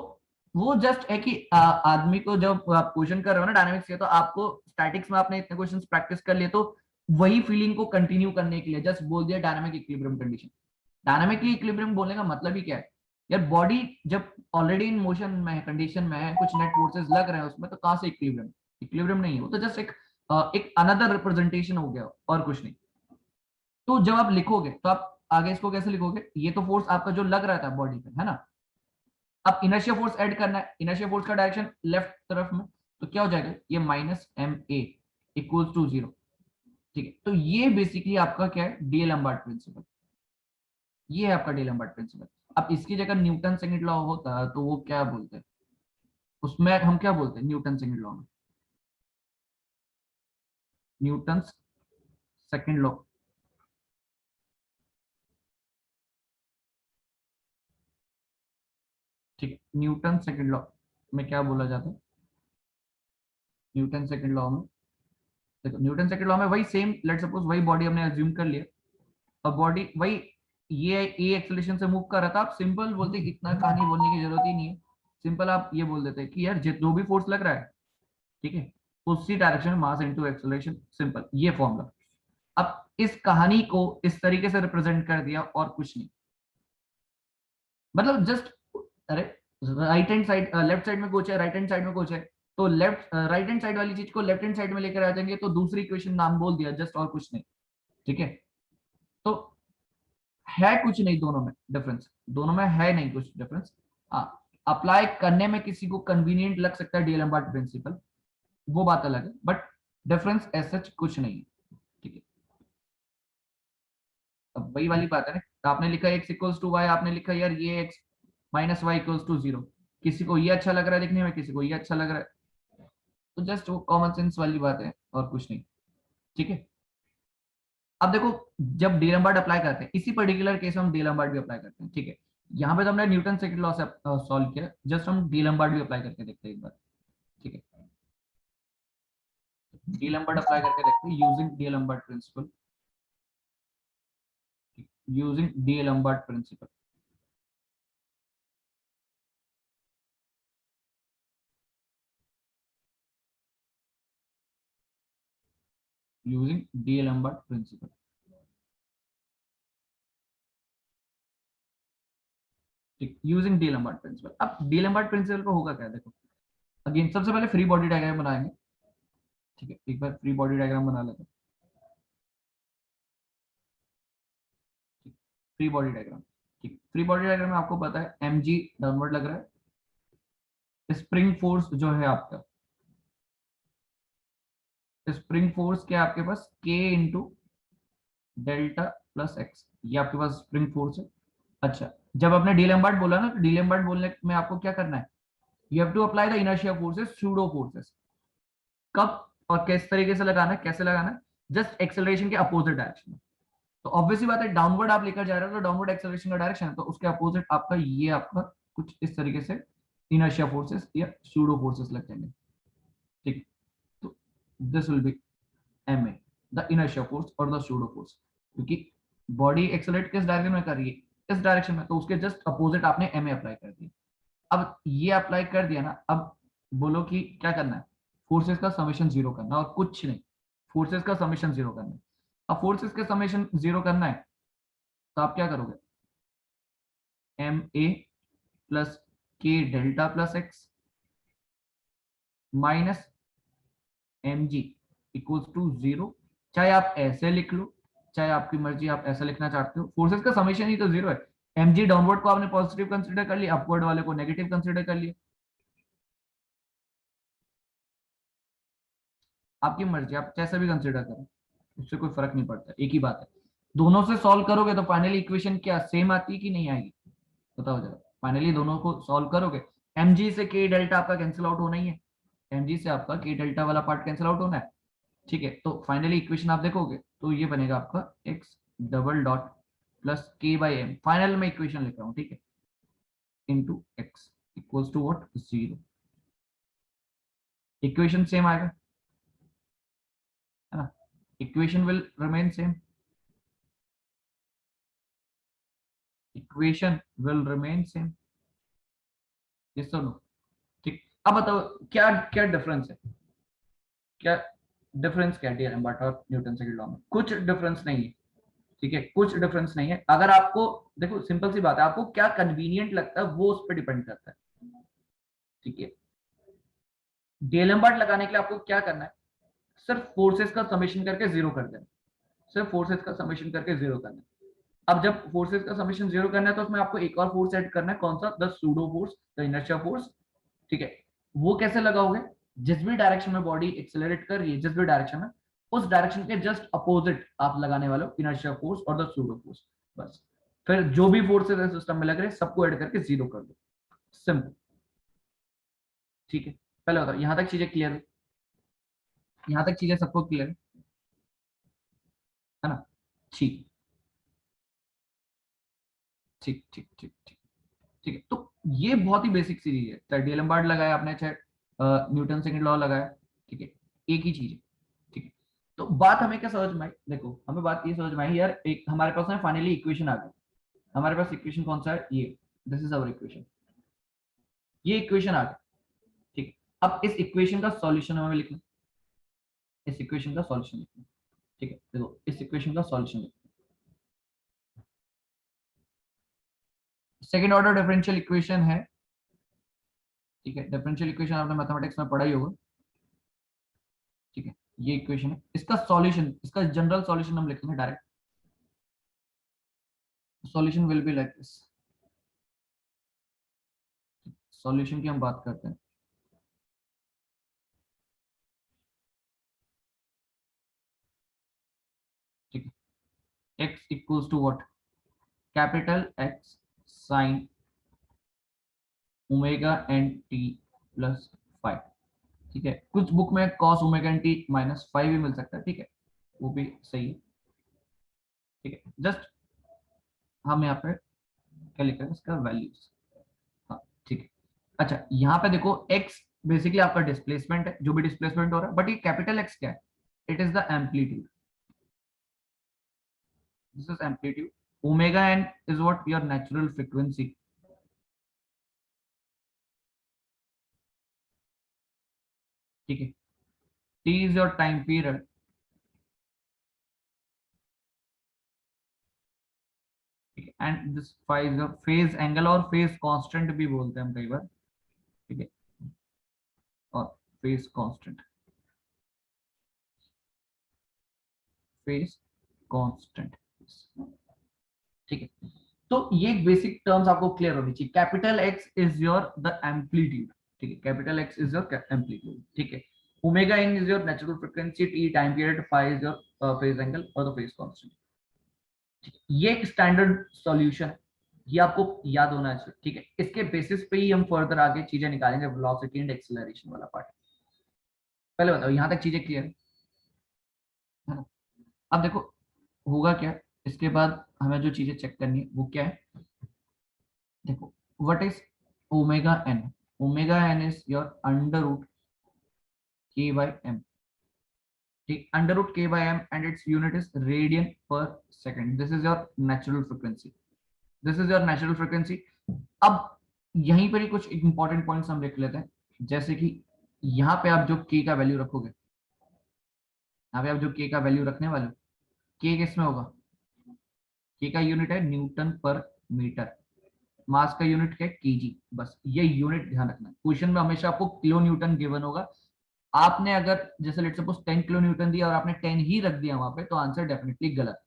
वो जस्ट है कि आदमी को जब आप क्वेश्चन कर रहे हो ना डायनामिक्स के, तो आपको स्टैटिक्स में आपने इतने क्वेश्चंस प्रैक्टिस कर लिए, तो वही फीलिंग को कंटिन्यू करने के लिए जस्ट बोल दिया dynamic equilibrium condition. Dynamic equilibrium बोलने का मतलब ही क्या है यार, बॉडी जब ऑलरेडी इन मोशन में है, कंडीशन में है, कुछ नेट फोर्सेस लग रहे हैं उसमें, तो कहां से इक्विलिब्रियम, इक्विलिब्रियम नहीं है वो, तो जस्ट एक अनदर रिप्रेजेंटेशन हो गया और कुछ नहीं। तो जब आप लिखोगे तो आप आगे इसको कैसे लिखोगे, ये तो फोर्स आपका जो लग रहा था बॉडी पे, है ना। अब इनर्शिया फोर्स ऐड करना है, इनर्शिया फोर्स का डायरेक्शन लेफ्ट तरफ में, तो क्या हो जाएगा, ये minus m a equals to 0, ठीक है। तो ये बेसिकली आपका क्या है, डी लैम्बर्ट प्रिंसिपल, ये है आपका डी लैम्बर्ट प्रिंसिपल। अब इसकी जगह न्यूटन सेकंड लॉ होता तो वो क्या बोलते हैं, उसमें हम क्या बोलते हैं न्यूटन सेकंड लॉ में, न्यूटन सेकंड लॉ, ठीक है। न्यूटन सेकंड लॉ में क्या बोला जाता है, न्यूटन सेकंड लॉ में देखो, न्यूटन सेकंड लॉ में वही सेम, लेट सपोज वही बॉडी हमने अज्यूम कर लिया, अब बॉडी वही ये एक्सेलरेशन से मूव कर रहा था, आप सिंपल बोलते, इतना कहानी बोलने की जरूरत ही नहीं है, सिंपल आप ये बोल देते कि यार जो भी फोर्स लग रहा है, ठीक है, उसी डायरेक्शन में मास इनटू एक्सेलरेशन, सिंपल ये फॉर्मूला। अब इस कहानी को इस तरीके से रिप्रेजेंट कर दिया और कुछ नहीं, मतलब जस्ट, अरे right hand side, left side में कुछ है, राइट हैंड साइड में कुछ है, तो लेफ्ट राइट हैंड साइड वाली चीज को लेफ्ट हैंड साइड में लेकर आ जाएंगे, तो दूसरी इक्वेशन नाम बोल दिया जस्ट, और कुछ नहीं, ठीक है। तो है कुछ नहीं दोनों में डिफरेंस, दोनों में है नहीं कुछ डिफरेंस। हाँ, अप्लाई करने में किसी को कन्वीनियंट लग सकता है डीएलएम्बर्ट प्रिंसिपल, वो बात अलग है, बट डिफरेंस एज सच कुछ नहीं है, ठीक है। अब वही वाली बात है ना, तो आपने लिखा x इक्वल्स टू वाई, आपने लिखा यार ये x minus y equals to 0, किसी को ये अच्छा लग रहा है लिखने में, किसी को ये अच्छा लग रहा है, तो जस्ट वो कॉमन सेंस वाली बात है और कुछ नहीं, ठीक है। अब देखो, जब डी लैम्बर्ट अप्लाई करते हैं, इसी पर्टिकुलर केस में हम डी लैम्बर्ट भी अप्लाई करते हैं, ठीक है। यहाँ पे तो हमने न्यूटन सेकंड लॉ से सॉल्व किया, जस्ट हम डी लैम्बर्ट भी अप्लाई करके देखते हैं एक बार, ठीक है। डी लैम्बर्ट अप्लाई करके देखते हैं using D'Alembert principle, using D'Alembert principle, using D'Alembert principle, ठीक, यूजिंग डी लैम्बर्ट प्रिंसिपल। अब डी लैम्बर्ट प्रिंसिपल पे होगा क्या, देखो अगेन सबसे पहले फ्री बॉडी डायग्राम बनाएंगे, ठीक है, एक बार फ्री बॉडी डायग्राम बना लेते हैं, फ्री बॉडी डायग्राम, ठीक, फ्री बॉडी डायग्राम में आपको पता है एम जी डाउनवर्ड लग रहा है, स्प्रिंग फोर्स जो है आपका, स्प्रिंग फोर्स क्या है आपके पास, के इंटू डेल्टा प्लस एक्स, ये आपके पास स्प्रिंग फोर्स है। अच्छा, जब आपने डी लैम्बर्ट बोला ना, तो डी लैम्बर्ट बोलने में आपको क्या करना है, you have to apply the inertia forces, pseudo forces, कब और किस तरीके से लगाना है, कैसे लगाना है, जस्ट एक्सेलरेशन के अपोजिट डायरेक्शन में। तो ऑब्वियसली बात है, डाउनवर्ड आप लेकर जा रहे हो, तो डाउनवर्ड एक्सेलरेशन का डायरेक्शन है, तो उसके अपोजिट आपका ये आपका कुछ इस तरीके से इनर्शिया फोर्सेस या सूडो फोर्सेस लग जाएंगे, ठीक। तो this will be m a, the inertia force और द सूडो फोर्स, क्योंकि बॉडी एक्सेलरेट किस डायरेक्शन में कर रही है, इस डायरेक्शन में, तो उसके जस्ट अपोजिट आपने एम ए अप्लाई कर दिया। अब ये अप्लाई कर दिया ना, अब बोलो कि क्या करना है, फोर्सेस का समेशन जीरो करना और कुछ नहीं, फोर्सेस का समेशन जीरो करना है। अब फोर्सेस का समेशन जीरो करना है, तो आप क्या करोगे, m a plus k delta plus x minus m g equals to 0, चाहे आप ऐसे लिख लो, चाहे आपकी मर्जी, आप ऐसा लिखना चाहते हो, फोर्सेस का समेशन ही तो 0 है। एम जी डाउनवर्ड को आपने पॉजिटिव कंसिडर कर लिया, अपवर्ड वाले को नेगेटिव कंसिडर कर लिया, आपकी मर्जी, आप जैसा भी कंसिडर करें, उससे कोई फर्क नहीं पड़ता, एक ही बात है। दोनों से सॉल्व करोगे तो फाइनली इक्वेशन क्या सेम आती है कि नहीं आएगी, बताओ जरा। फाइनली दोनों को सॉल्व करोगे, mg से k डेल्टा आपका कैंसिल आउट होना ही है, mg से आपका k डेल्टा वाला पार्ट कैंसिल आउट होना है, ठीक है। तो फाइनली इक्वेशन आप देखोगे तो ये बनेगा आपका x double dot plus k by m, final में इक्वेशन लिख रहा हूँ, ठीक है, into x equals to what, 0। Equation same आएगा, है ना, equation will remain same, equation will remain same, yes और नो, ठीक। अब बताओ क्या क्या डिफरेंस है, क्या डिफरेंस क्या है डीएलएम्बर्ट और न्यूटन सेकंड लॉ में? कुछ डिफरेंस नहीं है, ठीक है, कुछ डिफरेंस नहीं है। अगर आपको देखो सिंपल सी बात है, आपको क्या कन्वीनियंट लगता है वो उस पर डिपेंड करता है, ठीक है। डीएलएम्बर्ट लगाने के लिए आपको क्या करना है, सिर्फ फोर्सेस का समेशन करके जीरो कर देना, सिर्फ फोर्सेस का समेशन करके जीरो करना है। अब जब फोर्सेस का समेशन जीरो करना है तो उसमें आपको एक और फोर्स ऐड करना है, कौन सा, the pseudo force, the inertia force, ठीक है। वो कैसे लगाओगे, जिस भी डायरेक्शन में बॉडी एक्सेलरेट कर रही है, जिस भी डायरेक्शन में, उस डायरेक्शन के जस्ट अपोजिट आप लगाने वाले हो इनर्शिया फोर्स और द सूडो फोर्स, बस। फिर जो भी फोर्सेस है सिस्टम में लग रहे सबको ऐड करके जीरो कर दो, सिंपल, ठीक है। पहले बताओ यहां तक चीजें क्लियर है, यहां तक चीजें सबको क्लियर है ना, ठीक, ठीक ठीक ठीक ठीक, ठीक है। तो ये बहुत ही बेसिक सी चीज है, चाहे डीएलएम्बर्ट लगाया आपने, चाहे न्यूटन सेकंड लॉ लगाया, ठीक है, एक ही चीज है, ठीक है। तो बात हमें क्या समझ में आई, देखो हमें बात ये समझ में आई यार, एक हमारे पास ना फाइनली इक्वेशन आ गई, हमारे पास इक्वेशन कौन सा है, ये, दिस इज अवर इक्वेशन, ये इक्वेशन आ गई, ठीक है। अब इस इक्वेशन का सॉल्यूशन हमें लिखना, इस इक्वेशन का सॉल्यूशन लिखना, ठीक है। देखो इस इक्वेशन का सॉल्यूशन लिखना, सेकंड ऑर्डर डिफरेंशियल इक्वेशन है, ठीक है। डिफरेंशियल इक्वेशन आपने मैथमेटिक्स में पढ़ा ही होगा, ठीक है। ये इक्वेशन है, इसका सॉल्यूशन, इसका जनरल सॉल्यूशन हम लिखेंगे direct, solution will be like this, solution की हम बात करते हैं, ठीक है। x equals to what, capital X sine omega n t plus 5, ठीक है। कुछ बुक में cos omega n t minus 5 भी मिल सकता है, ठीक है, वो भी सही है, ठीक है। जस्ट हम यहाँ पे क्या लिख रहे हैं, इसका वैल्यूज, हाँ, ठीक है। अच्छा यहाँ पे देखो x बेसिकली आपका डिस्प्लेसमेंट है, जो भी डिस्प्लेसमेंट हो रहा है, बट ये कैपिटल X क्या है, it is the amplitude, this is amplitude, omega N is what, your natural frequency, ठीक है। t is your time period, ठीक है, and this five is your phase angle, और फेज कांस्टेंट भी बोलते हैं हम कई बार, ठीक है, और फेज कांस्टेंट, फेज कांस्टेंट, ठीक है। तो ये बेसिक टर्म्स आपको क्लियर होनी चाहिए, capital x is your the amplitude, ठीक है, capital x is your amplitude, ठीक है। Omega N is your natural frequency, t time period, five is your phase angle और द फेज कांस्टेंट, ठीक है। ये एक स्टैंडर्ड सॉल्यूशन, ये आपको याद होना चाहिए, ठीक है। इसके बेसिस पे ही हम फर्दर आगे चीजें निकालेंगे, वेलोसिटी एंड एक्सेलरेशन वाला पार्ट। पहले बताओ यहां तक चीजें क्लियर है ना। अब देखो होगा क्या, इसके बाद हमें जो चीजें चेक करनी है वो क्या है, देखो what is omega N, omega N is your under root K by M, ठीक, under root K by M, and its unit is radian per second, this is your natural frequency, this is your natural frequency. अब यहीं पर ही कुछ इंपॉर्टेंट पॉइंट्स हम लिख लेते हैं, जैसे कि यहाँ पे आप जो k का वैल्यू रखोगे, यहाँ पे आप जो k का वैल्यू रखने वाले हो, k किसमें होगा, k का यूनिट है न्यूटन पर मीटर, मास का यूनिट क्या है, केजी, बस ये यूनिट ध्यान रखना। क्वेश्चन में हमेशा आपको किलो न्यूटन गिवन होगा, आपने अगर जैसे लेट सपोज 10 किलो न्यूटन दिया और आपने 10 ही रख दिया वहां पे, तो आंसर डेफिनेटली गलत।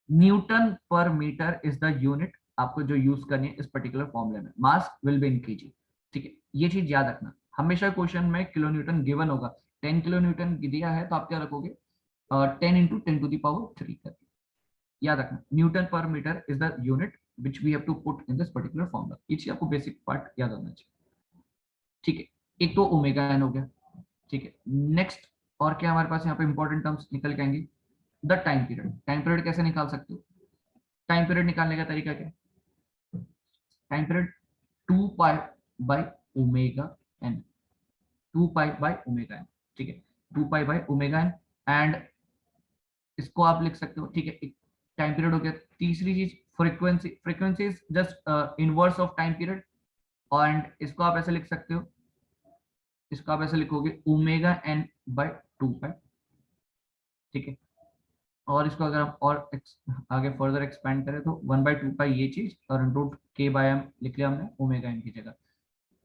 Newton per metre is the unit आपको जो यूज करनी है इस पर्टिकुलर फॉर्मूले में, mass will be in KG, ठीक है। ये चीज याद रखना, हमेशा क्वेश्चन में किलो न्यूटन गिवन होगा, 10 किलो न्यूटन दिया है तो आप क्या रखोगे, 10 इंटू 10⁻³ करके। याद रखना newton per metre is the unit which we have to put in this particular formula. ये चीज आपको बेसिक पार्ट याद होना चाहिए, ठीक है। एक तो ओमेगा एन हो गया, ठीक है। नेक्स्ट और क्या हमारे पास यहाँ पे इंपॉर्टेंट टर्म्स निकल के आएंगे, the time period. Time period कैसे निकाल सकते हो, टाइम पीरियड निकालने का तरीका क्या है, time period 2 pi by omega n, 2 pi by omega n, ठीक है, 2 pi by omega n. And इसको आप लिख सकते हो, ठीक है, एक टाइम पीरियड हो गया। तीसरी चीज frequency, frequency is just inverse of time period, and इसको आप ऐसे लिख सकते हो, इसको आप ऐसे लिखोगे ओमेगा एन/2 पाई, ठीक है। और इसको अगर हम और आगे फर्दर एक्सपेंड करें तो 1/2 पाई ये चीज, और रूट के बाय एम लिख लिया हमने ओमेगा एन की जगह।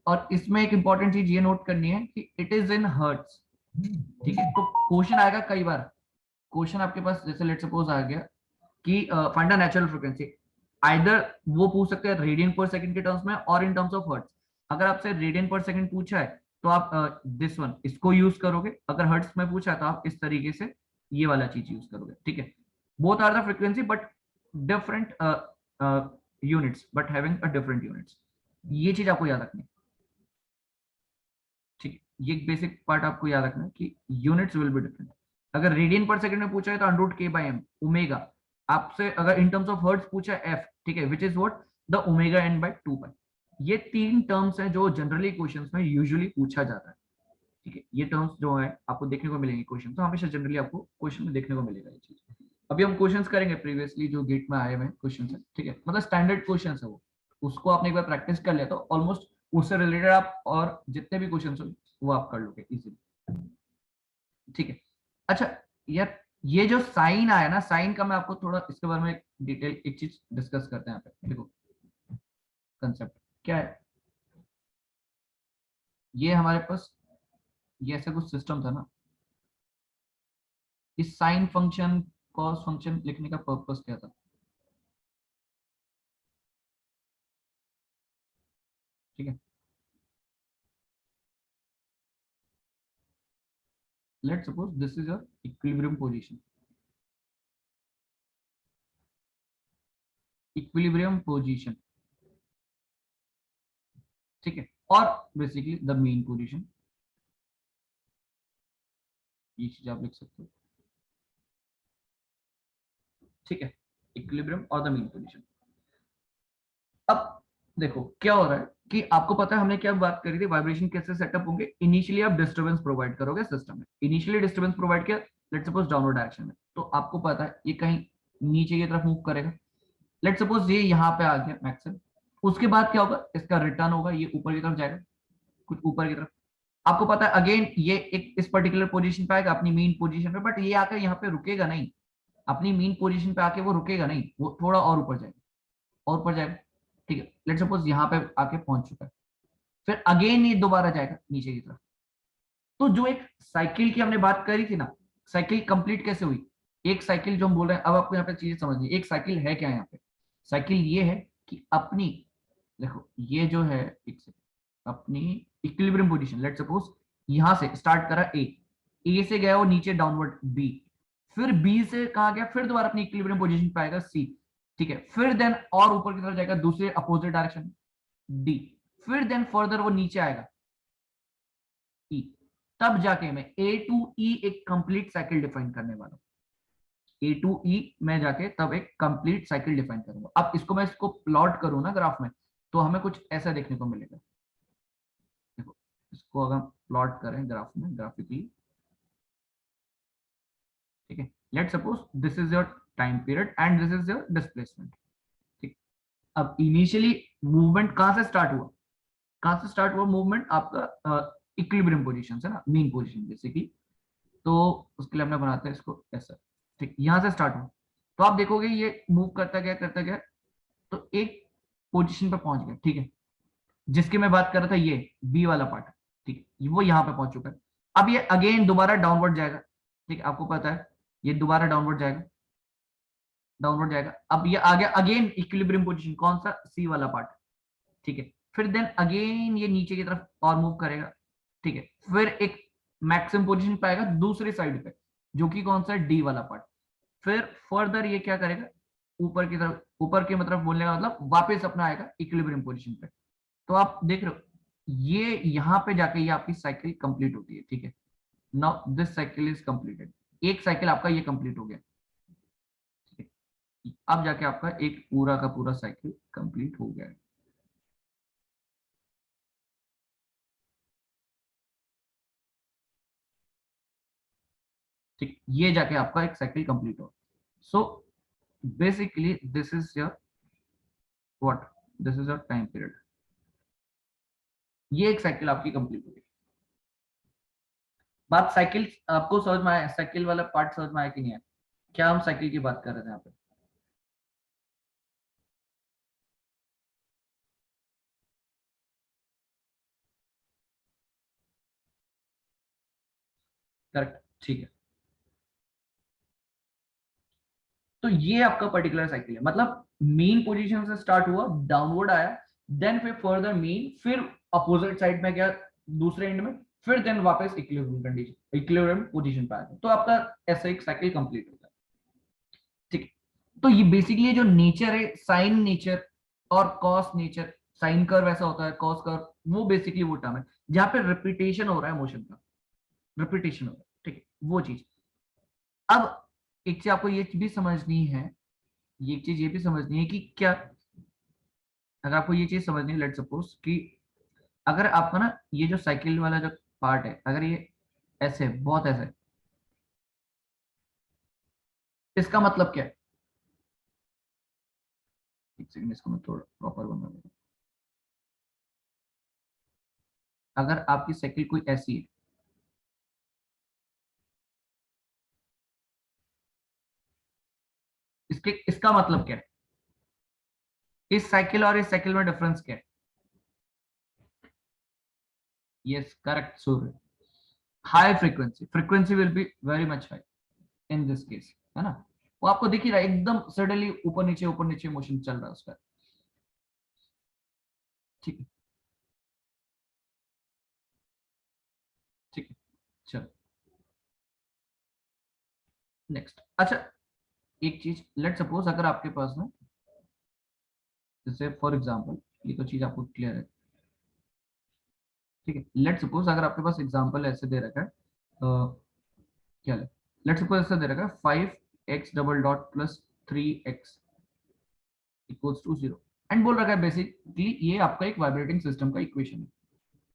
और इसमें एक इंपॉर्टेंट चीज ये नोट करनी है कि इट इज इन हर्ट्स, ठीक है। तो क्वेश्चन आएगा कई बार, क्वेश्चन आपके पास जैसे लेट सपोज आ गया कि find the natural frequency, either वो पूछ सकते हैं रेडियन पर सेकंड के टर्म्स में और इन टर्म्स ऑफ हर्ट्ज। अगर आपसे रेडियन पर सेकंड पूछा है तो आप दिस वन इसको यूज करोगे, अगर हर्ट्ज में पूछा है तो आप इस तरीके से ये वाला चीज यूज करोगे, ठीक है। Both are the frequency but different units, but having a different units. ये चीज आपको याद रखनी है, ठीक है। ये बेसिक पार्ट आपको याद रखना है कि यूनिट्स विल बी डिफरेंट। अगर रेडियन पर सेकंड में पूछा है तो अंडर के बाय एम ओमेगा, आपसे अगर इन टर्म्स ऑफ हर्ट्ज पूछा है एफ, ठीक है, which is what the omega n by 2 pi. ये तीन टर्म्स हैं जो जनरली क्वेश्चंस में यूजुअली पूछा जाता है, ठीक है। ये टर्म्स जो है आपको देखने को मिलेंगे क्वेश्चन, तो हमेशा जनरली आपको क्वेश्चन में देखने को मिलेगा ये चीज। अभी हम क्वेश्चंस करेंगे प्रीवियसली जो गेट में आए हुए क्वेश्चन है, ठीक है, मतलब स्टैंडर्ड क्वेश्चन है वो, उसको आपने एक बार प्रैक्टिस कर लिया तो ऑलमोस्ट उससे रिलेटेड आप और जितने भी क्वेश्चन हो वो आप कर लोगे इजीली, ठीक है। अच्छा यार, ये जो साइन आया ना, साइन का मैं आपको थोड़ा इसके बारे में डिटेल एक चीज डिस्कस करते हैं यहाँ पे। देखो कंसेप्ट क्या है, ये हमारे पास ये ऐसा कुछ सिस्टम था ना, इस साइन फंक्शन कॉस फंक्शन लिखने का पर्पस क्या था, ठीक है। Let's suppose this is your equilibrium position, equilibrium position, ठीक है, और बेसिकली द मीन पोजीशन, ये चीज आप लिख सकते हो, ठीक है, इक्विलिब्रियम और द मीन पोजीशन। अब देखो क्या हो रहा है कि आपको पता है हमने क्या बात करी थी, वाइब्रेशन कैसे सेटअप होंगे। इनिशियली आप डिस्टर्बेंस प्रोवाइड करोगे सिस्टम में, इनिशियली डिस्टर्बेंस प्रोवाइड किया, लेट्स सपोज डाउनवर्ड डायरेक्शन में, तो आपको पता है ये कहीं नीचे की तरफ मूव करेगा। लेट्स सपोज ये यहाँ पे आ गया मैक्सिमम, उसके बाद क्या होगा, इसका रिटर्न होगा, ये ऊपर की तरफ जाएगा, कुछ ऊपर की तरफ। आपको पता है अगेन ये एक इस पर्टिकुलर पोजीशन पे आएगा अपनी मीन पोजीशन पे, बट ये आकर यहाँ पे रुकेगा नहीं, अपनी मीन पोजीशन पे आके वो रुकेगा नहीं, वो थोड़ा और ऊपर जाएगा, और ऊपर जाएगा, ठीक है। लेट्स सपोज यहाँ पे आके पहुंच चुका है, फिर अगेन ये दोबारा जाएगा नीचे की तरफ। तो जो एक साइकिल की हमने बात करी थी ना, साइकिल कंप्लीट कैसे हुई, एक साइकिल जो हम बोल रहे हैं, अब आपको यहाँ पे चीजें समझनी, एक साइकिल है क्या यहाँ पे, साइकिल ये है कि अपनी, देखो ये जो है एक से अपनी इक्विलिब्रियम पोजीशन, लेट सपोज यहां से स्टार्ट करा ए से गया वो नीचे डाउनवर्ड बी, फिर बी से कहा गया, फिर दोबारा अपनी इक्विलिब्रियम पोजीशन पे आएगा सी, ठीक है, फिर देन और ऊपर की तरफ जाएगा दूसरे अपोजिट डायरेक्शन डी, फिर देन फर्दर वो नीचे आएगा ई, तब जाके मैं ए टू ई एक कंप्लीट साइकिल डिफाइन करने वाला हूं। ए टू ई में जाके तब एक कंप्लीट साइकिल डिफाइन करूंगा। अब इसको मैं इसको प्लॉट करूं ना ग्राफ में, तो हमें कुछ ऐसा देखने को मिलेगा। देखो इसको अगर प्लॉट करें ग्राफ में ग्राफिकली, ठीक है, let suppose this is your time period and this is your displacement, ठीक। अब इनिशियली मूवमेंट कहां से स्टार्ट हुआ, कहां से स्टार्ट हुआ मूवमेंट आपका इक्विलिब्रियम पोजीशन से ना, मीन पोजीशन बेसिकली। तो उसके लिए हमने बनाते हैं इसको ऐसा, ठीक, यहां से स्टार्ट हुआ, तो आप देखोगे ये मूव करता गया तो एक पोजीशन पे पहुंच गया, ठीक है, जिसकी मैं बात कर रहा था ये बी वाला पार्ट, ठीक है, वो यहाँ पे पहुंच चुका है। अब ये अगेन दोबारा डाउनवर्ड जाएगा, ठीक है, आपको पता है ये दोबारा डाउनवर्ड जाएगा, डाउनवर्ड जाएगा। अब ये आ गया अगेन इक्विलिब्रियम पोजीशन, कौन सा सी वाला पार्ट, ठीक है, फिर देन अगेन ये नीचे की तरफ और मूव करेगा, ठीक है, फिर एक मैक्सिमम पोजीशन पे आएगा दूसरी साइड पे, जो कि कौन सा डी वाला पार्ट। फिर फर्दर ये क्या करेगा, ऊपर की तरफ, ऊपर की तरफ बोलने का मतलब वापस अपना आएगा इक्विलिब्रियम पोजीशन पे। तो आप देख रहे हो ये यहाँ पे जाके ये आपकी साइकिल कंप्लीट होती है, ठीक है। Now this cycle is completed, एक साइकिल आपका ये कंप्लीट हो गया, ठीक है। अब जाके आपका एक पूरा का पूरा साइकिल कंप्लीट हो गया है। ठीक, ये जाके आपका एक साइकिल कंप्लीट हो। So basically this is your what, this is your time period. ये एक साइकिल आपकी कंप्लीट हो गई। बात साइकिल आपको समझ में आया, साइकिल वाला पार्ट समझ में आया कि नहीं आया? क्या हम साइकिल की बात कर रहे थे यहाँ पे? करेक्ट, ठीक है। तो ये आपका पर्टिकुलर साइकिल है, मतलब मेन पोजीशन से स्टार्ट हुआ, डाउनवर्ड आया, देन फिर फर्दर मेन, फिर अपोजिट साइड में गया दूसरे एंड में, फिर देन वापस इक्विलिब्रियम कंडीशन, इक्विलिब्रियम पोजीशन पे आया, तो आपका ऐसा एक साइकिल कंप्लीट होता है, ठीक है। तो ये बेसिकली जो नेचर है, साइन नेचर और कॉस नेचर, साइन कर्व ऐसा होता है, कॉस कर्व, वो बेसिकली वो टर्म है जहां पे रिपीटेशन हो रहा है मोशन का, रिपीटेशन हो रहा है, ठीक है, वो चीज। अब एक चीज आपको ये भी समझनी है, ये चीज ये भी समझनी है कि क्या, अगर आपको ये चीज समझनी है, लेट सपोज कि अगर आपका ना ये जो साइकिल वाला जो पार्ट है, अगर ये ऐसे बहुत ऐसे है, इसका मतलब क्या है? एक सेकंड, इसको मैं थोड़ा प्रॉपर बना दूं। अगर आपकी साइकिल कोई ऐसी है, इसके इसका मतलब क्या है? इस साइकिल और इस साइकिल में डिफरेंस क्या है? Yes, correct Surya, high frequency, frequency will be very much high in this case, है ना। वो आपको दिख ही रहा है, एकदम सडनली ऊपर नीचे मोशन चल रहा है उसका, ठीक है, ठीक है। चलो नेक्स्ट, अच्छा एक चीज, लेट सपोज अगर आपके पास ना, जैसे फॉर एग्जांपल, ये तो चीज आपको क्लियर है, ठीक है। लेट सपोज अगर आपके पास एग्जांपल ऐसे दे रखा है, क्या है, लेट सपोज ऐसे दे रखा है 5x double dot plus 3x equals to 0, and बोल रखा है बेसिकली ये आपका एक वाइब्रेटिंग सिस्टम का इक्वेशन है।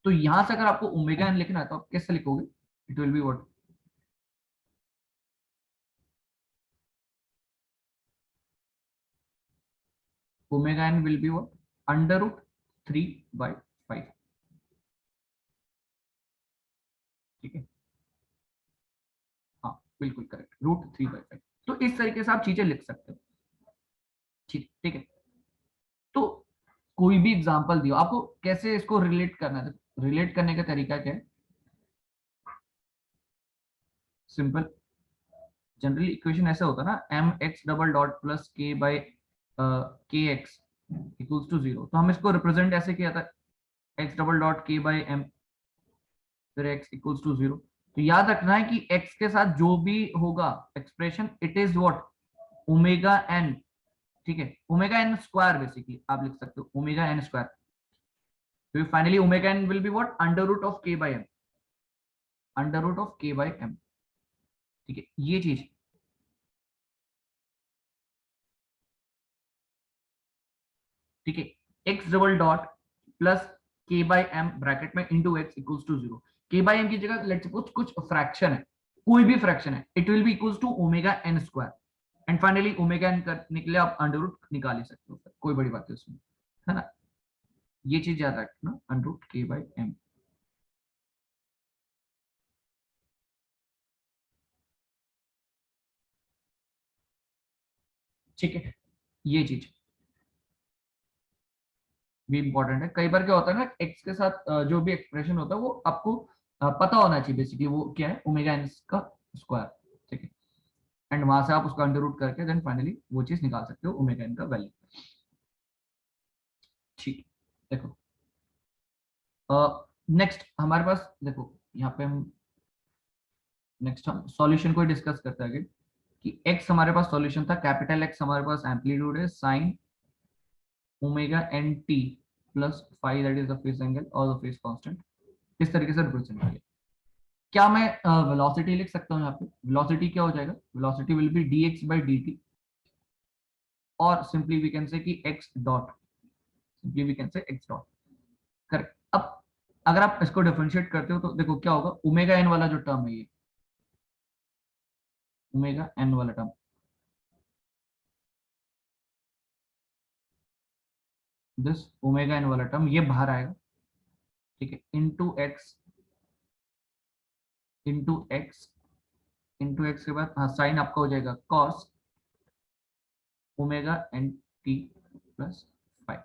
तो यहां से अगर आपको ओमेगा एन लिखना है तो आप कैसे लिखोगे? It will be what, omega n will be what, under root 3/5, ठीक है। हाँ बिल्कुल करेक्ट, √3/5। तो इस तरीके से आप चीजें लिख सकते हो, ठीक, ठीक है। तो कोई भी एग्जांपल दियो आपको, कैसे इसको रिलेट करना है, रिलेट करने का तरीका क्या है? सिंपल, जनरली इक्वेशन ऐसा होता है ना, m x double dot plus k by k x equals to 0, तो हम इसको रिप्रेजेंट ऐसे किया था, x double dot k by m, फिर एक्स इक्वल्स टू 0। तो याद रखना है कि एक्स के साथ जो भी होगा expression, it is what, omega n, ठीक है, ओमेगा एन स्क्वायर, बेसिकली आप लिख सकते हो ओमेगा एन स्क्वायर। तो finally omega n will be what, under root of k by m, under root of k by M, ठीक है, ये चीज, ठीक है। X double dot plus k by m bracket में into x equals to 0, k by M की जगह लेट्स सपोज कुछ फ्रैक्शन है, कोई भी फ्रैक्शन है, it will be equals to omega n square, and finally omega n करने के लिए आप अंडर रूट निकाल ही सकते हो, कोई बड़ी बात है उसमें, है ना। ये चीज याद रखना, under root K by M, ठीक है। ये चीज भी इंपॉर्टेंट है, कई बार क्या होता है ना, एक्स के साथ जो भी एक्सप्रेशन होता है वो आपको पता होना चाहिए, बेसिकली वो क्या है, ओमेगा एन का स्क्वायर, ठीक है। एंड वहां से आप उसका अंडर रूट करके देन फाइनली वो चीज निकाल सकते हो, ओमेगा एन का वैल्यू, ठीक। देखो नेक्स्ट हमारे पास, देखो यहाँ पे हम नेक्स्ट हम सॉल्यूशन को डिस्कस करते हैं आगे कि x हमारे पास सॉल्यूशन था, कैपिटल x हमारे पास एम्पलीट्यूड है sine omega n t plus five, that is the phase angle और द फेज कांस्टेंट। इस तरीके से रिप्रेजेंट किया। क्या मैं वेलोसिटी लिख सकता हूँ यहाँ पे? वेलोसिटी क्या हो जाएगा? Velocity will be dx by dt, और सिंपली वी कैन से कि x dot, simply we can say x dot. Correct. अब अगर आप इसको डिफरेंशिएट करते हो तो देखो क्या होगा, ओमेगा एन वाला जो टर्म है, ये ओमेगा एन वाला टर्म, दिस ओमेगा एन वाला टर्म ये बाहर आएगा, ठीक है, इंटू एक्स के बाद हाँ साइन आपका हो जाएगा cos omega n t plus five.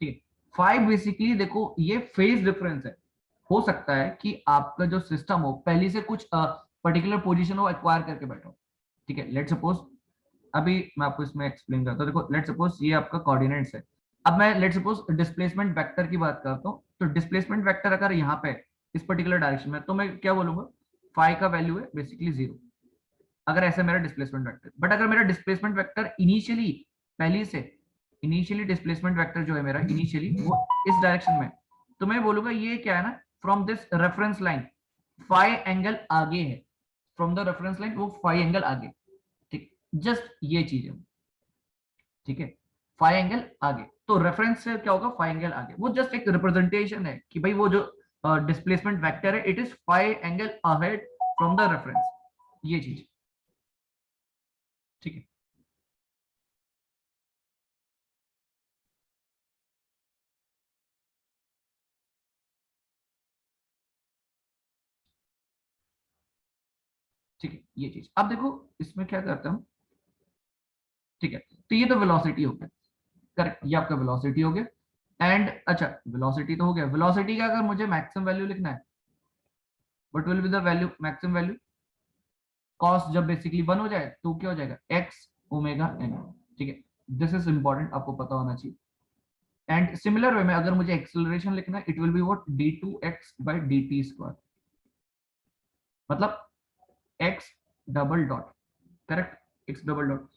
ठीक है, फाइव बेसिकली देखो ये फेज डिफरेंस है। हो सकता है कि आपका जो सिस्टम हो पहले से कुछ पर्टिकुलर पोजीशन हो एक्वायर करके बैठो। ठीक है, लेट सपोज, अभी मैं आपको इसमें एक्सप्लेन करता हूँ। देखो लेट सपोज ये आपका कोऑर्डिनेट्स है। अब मैं लेट सपोज डिस्प्लेसमेंट वेक्टर की बात करता हूँ, तो डिस्प्लेसमेंट वेक्टर अगर यहाँ पे इस पर्टिकुलर डायरेक्शन में, तो मैं क्या बोलूंगा, फाइव का वैल्यू है बेसिकली जीरो, अगर ऐसा मेरा डिस्प्लेसमेंट वेक्टर। बट अगर मेरा डिस्प्लेसमेंट वेक्टर इनिशियली पहले से, इनिशियली डिस्प्लेसमेंट वेक्टर जो है मेरा इनिशियली वो इस डायरेक्शन में, तो मैं बोलूंगा ये क्या है ना, from this reference line five angle आगे है, फ्रॉम द रेफरेंस लाइन वो फाइव एंगल आगे। ठीक, जस्ट ये चीज है। ठीक है, फाइव एंगल आगे, तो रेफरेंस से क्या होगा, फाइव एंगल आगे, वो जस्ट एक रिप्रेजेंटेशन है कि भाई वो जो डिस्प्लेसमेंट वेक्टर है it is five angle ahead from the reference, ये चीज। ठीक है, ठीक है, ये चीज। अब देखो इसमें क्या करता हूँ, ठीक है, तो ये तो वेलोसिटी हो गया, करेक्ट, ये आपका वेलोसिटी हो गया। एंड अच्छा, वेलोसिटी तो हो गया, वेलोसिटी का अगर मुझे मैक्सिमम वैल्यू लिखना है, what will be the value, maximum value, cos जब बेसिकली वन हो जाए तो क्या हो जाएगा, एक्स ओमेगा एन। ठीक है, दिस इज इंपॉर्टेंट, आपको पता होना चाहिए। एंड सिमिलर वे में अगर मुझे एक्सेलरेशन लिखना है, it will be what, d two x by d t square, मतलब x double dot, correct, x double dot,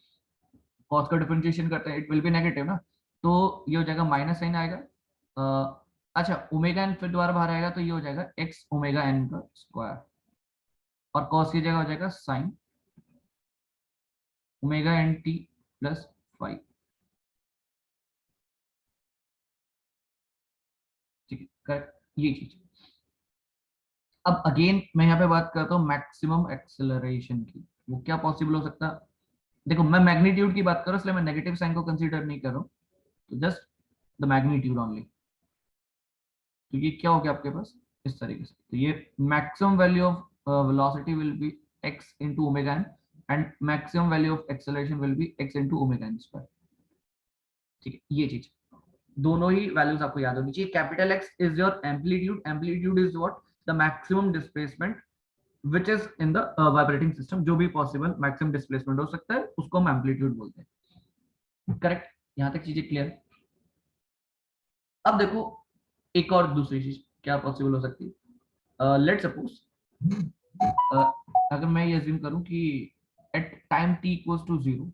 cos का डिफरेंशिएशन करते हैं, इट विल बी नेगेटिव ना, तो ये हो जाएगा माइनस साइन आएगा। अच्छा ओमेगा एन फिर दोबारा बाहर आएगा, तो ये हो जाएगा एक्स ओमेगा एन का स्क्वायर, और कॉस की जगह हो जाएगा sine omega n t plus five. ठीक है, करेक्ट, ये चीज। अब अगेन मैं यहाँ पे बात करता हूँ मैक्सिमम एक्सेलरेशन की, वो क्या पॉसिबल हो सकता है? देखो मैं मैग्नीट्यूड की बात कर रहा हूँ, इसलिए मैं नेगेटिव साइन को कंसीडर नहीं कर रहा हूँ, तो जस्ट द मैग्नीट्यूड ओनली। तो ये क्या हो गया आपके पास, इस तरीके से, तो ये maximum value of velocity will be x into omega n, and maximum value of acceleration will be x into omega n square. ठीक है, ये चीज, दोनों ही वैल्यूज आपको याद होनी चाहिए। Capital x is your amplitude, amplitude is what, the maximum displacement which is in the vibrating system, जो भी पॉसिबल मैक्सिमम डिस्प्लेसमेंट हो सकता है उसको हम एम्पलीट्यूड बोलते हैं। करेक्ट, यहाँ तक चीजें क्लियर। अब देखो एक और दूसरी चीज क्या पॉसिबल हो सकती है, लेट सपोज अगर मैं ये अज्यूम करूं कि at time t equals to zero,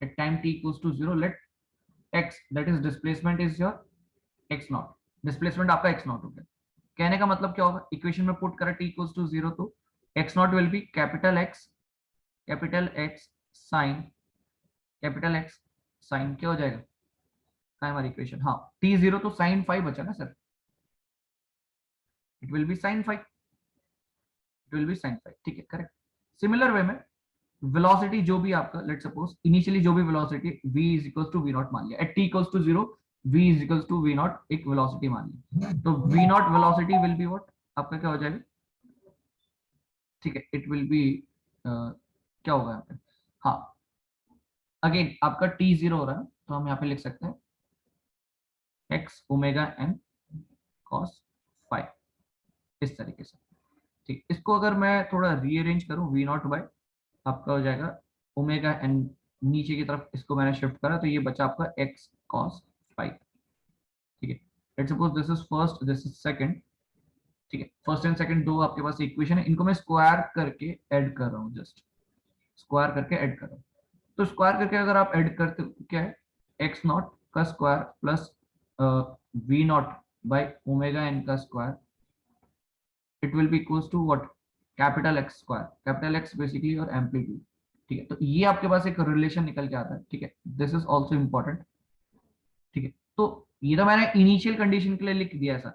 at time t equals to zero let x, that is displacement is your x naught, displacement आपका x नॉट हो गया। कहने का मतलब क्या होगा, इक्वेशन में पुट करा t इक्वल्स टू जीरो, तो x naught will be capital X sine, capital X sine क्या हो जाएगा, क्या हमारी इक्वेशन, हाँ t जीरो तो साइन फाइव बचा ना sir, it will be sine five, it will be sine five. ठीक है, करेक्ट। सिमिलर वे में वेलोसिटी जो भी आपका, लेट सपोज इनिशियली जो भी velocity v is equals to v naught मान लिया, at t equals to zero v is equals to v naught एक वेलोसिटी मान लिया, तो v naught velocity will be what, आपका क्या हो जाएगा, ठीक है, इट विल बी क्या होगा यहाँ पे, हाँ अगेन आपका t जीरो हो रहा है, तो हम यहाँ पे लिख सकते हैं x omega n cos five, इस तरीके से। ठीक, इसको अगर मैं थोड़ा रीअरेंज करूं, वी नॉट बाय आपका हो जाएगा ओमेगा एन, नीचे की तरफ इसको मैंने शिफ्ट करा, तो ये बचा आपका x cos फाइव। ठीक है, let's suppose this is first, this is second, ठीक है, फर्स्ट एंड सेकंड दो आपके पास इक्वेशन है, इनको मैं स्क्वायर करके ऐड कर रहा हूँ, जस्ट स्क्वायर करके ऐड कर रहा हूँ। तो स्क्वायर करके अगर आप ऐड करते हो क्या है, एक्स नॉट का square plus v naught by omega n का square, it will be equals to what, capital x square, capital x basically और एम्पलीट्यूड। ठीक है, तो ये आपके पास एक रिलेशन निकल के आता है। ठीक है, दिस इज ऑल्सो इंपॉर्टेंट। ठीक है, तो ये तो मैंने इनिशियल कंडीशन के लिए लिख दिया है सर।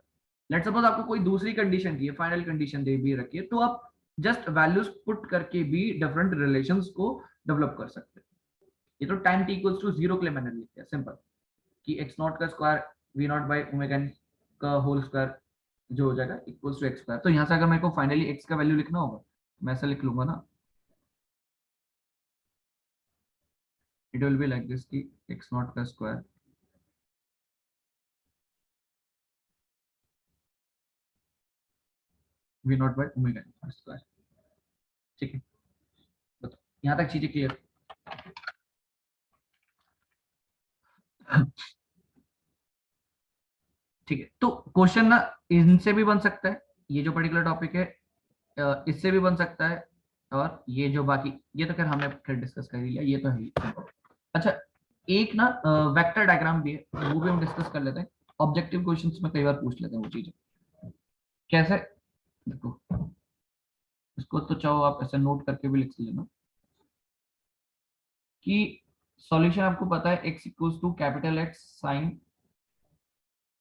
लेट सपोज आपको कोई दूसरी कंडीशन की है, फाइनल कंडीशन दे भी रखी है, तो आप जस्ट वैल्यूज पुट करके भी डिफरेंट रिलेशंस को डेवलप कर सकते हैं। ये तो time t equals to zero के लिए मैंने लिख दिया सिंपल, कि एक्स नॉट का square v naught by omega n का होल स्क्वायर जो हो जाएगा इक्वल्स टू एक्स स्क्वायर। तो यहाँ से अगर मेरे को फाइनली एक्स का वैल्यू लिखना होगा, मैं ऐसा लिख लूंगा ना, it will be like this कि एक्स नॉट का square v naught by omega n square. ठीक है, बताओ यहाँ तक चीजें क्लियर? ठीक है, तो क्वेश्चन ना इनसे भी बन सकता है, ये जो पर्टिकुलर टॉपिक है इससे भी बन सकता है, और ये जो बाकी, ये तो खैर हमने फिर डिस्कस कर लिया, ये तो है ही। अच्छा, एक ना वेक्टर डायग्राम भी है, वो भी हम डिस्कस कर लेते हैं। ऑब्जेक्टिव क्वेश्चंस में कई बार पूछ लेते हैं वो चीजें, कैसे, देखो इसको तो चाहो आप ऐसे नोट करके भी लिख लेना कि सॉल्यूशन आपको पता है x equals to capital x sine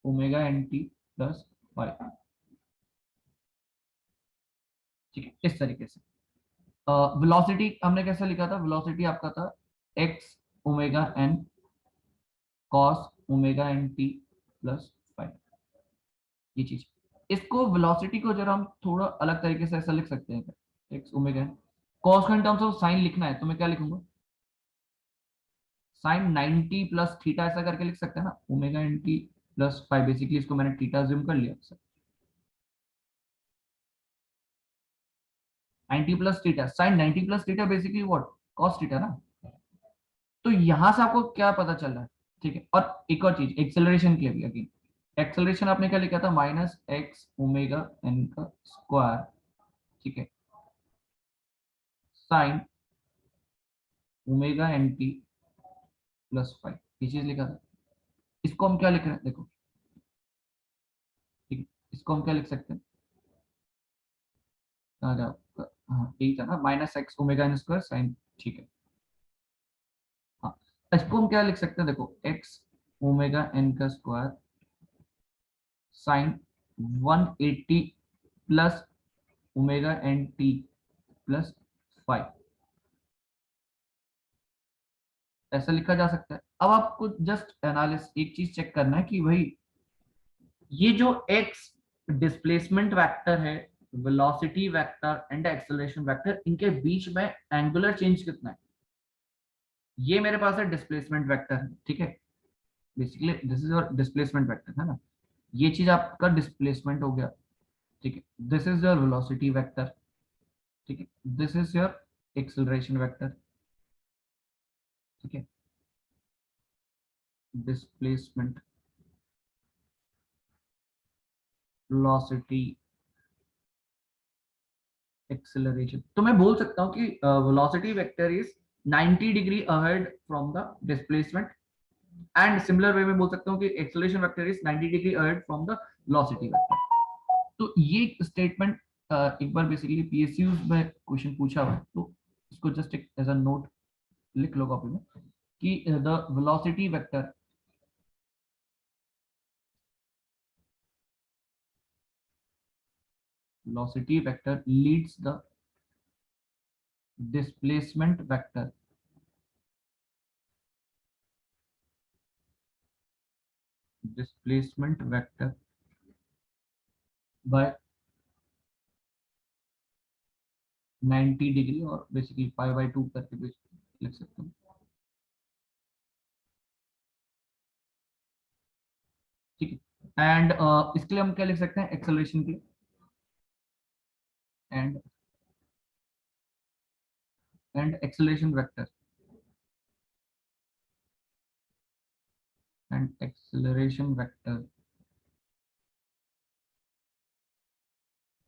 omega n t plus five. ठीक है, इस तरीके से वेलोसिटी हमने कैसे लिखा था, वेलोसिटी आपका था x omega n cos omega n t plus five, ये चीज। इसको वेलोसिटी को जरा हम थोड़ा अलग तरीके से ऐसा लिख सकते हैं, एक्स ओमेगा एन कॉस को इन टर्म्स ऑफ साइन लिखना है तो मैं क्या लिखूंगा, साइन 90 प्लस थीटा ऐसा करके लिख सकते हैं ना, omega n t plus five, basically इसको मैंने थीटा ज्यूम कर लिया sir, 90 plus theta, sine 90 plus theta basically what, cos theta ना। तो यहां से आपको क्या पता चल रहा है? ठीक है, और एक और चीज एक्सेलरेशन के लिए भी अगेन, एक्सेलरेशन आपने क्या लिखा था, माइनस एक्स ओमेगा एन का स्क्वायर, ठीक है, sine omega n t plus five, ये चीज लिखा था। इसको हम क्या लिख रहे हैं देखो, ठीक है, इसको हम क्या लिख सकते हैं, कहाँ जाओ, हाँ यही था ना, minus x omega n square sine, ठीक है। हाँ, इसको हम क्या लिख सकते हैं देखो, एक्स ओमेगा एन का square sine 180 plus omega n t plus five, ऐसा लिखा जा सकता है। अब आपको जस्ट एनालिस एक चीज चेक करना है कि भाई ये जो एक्स डिस्प्लेसमेंट वेक्टर है, velocity vector and acceleration vector, इनके बीच में एंगुलर चेंज कितना है, ये मेरे पास है डिस्प्लेसमेंट वेक्टर है। ठीक है, basically this is your displacement vector है ना, ये चीज आपका डिस्प्लेसमेंट हो गया। ठीक है, this is your velocity vector. ठीक है, this is your acceleration vector. ठीक है, डिस्प्लेसमेंट, वेलोसिटी, एक्सेलरेशन। तो मैं बोल सकता हूँ कि velocity vector is 90 degree ahead from the displacement, and similar way में बोल सकता हूँ कि acceleration vector is 90 degree ahead from the velocity vector. तो ये स्टेटमेंट एक बार बेसिकली पीएसयू में क्वेश्चन पूछा हुआ है, तो इसको जस्ट एक एज अ नोट लिख लो कॉपी में कि the velocity vector, velocity vector leads the displacement vector, displacement vector by 90 degree, और बेसिकली पाई बाई टू करके भी लिख सकते हैं। ठीक है, एंड इसके लिए हम क्या लिख सकते हैं, एक्सेलरेशन के लिए, and acceleration vector, and acceleration vector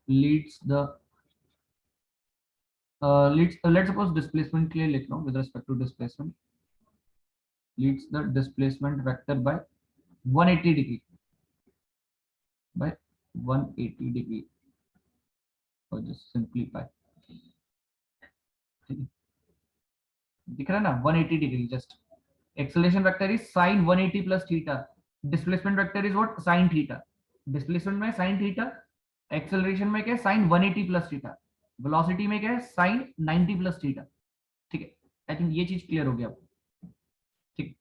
leads the let's suppose displacement के लिए लिख रहा हूँ with respect to displacement, leads the displacement vector by 180 degree, by 180 degree, और जस्ट सिंपलीफाई, ठीक है, दिख रहा है ना 180 degree just, acceleration vector is sin 180 plus theta, displacement vector is what sin theta, displacement में sin थीटा, एक्सेलरेशन में क्या है sin 180 प्लस थीटा, वेलोसिटी में क्या है sin 90 प्लस थीटा, ठीक है। आई थिंक ये चीज क्लियर हो गया आपको, ठीक।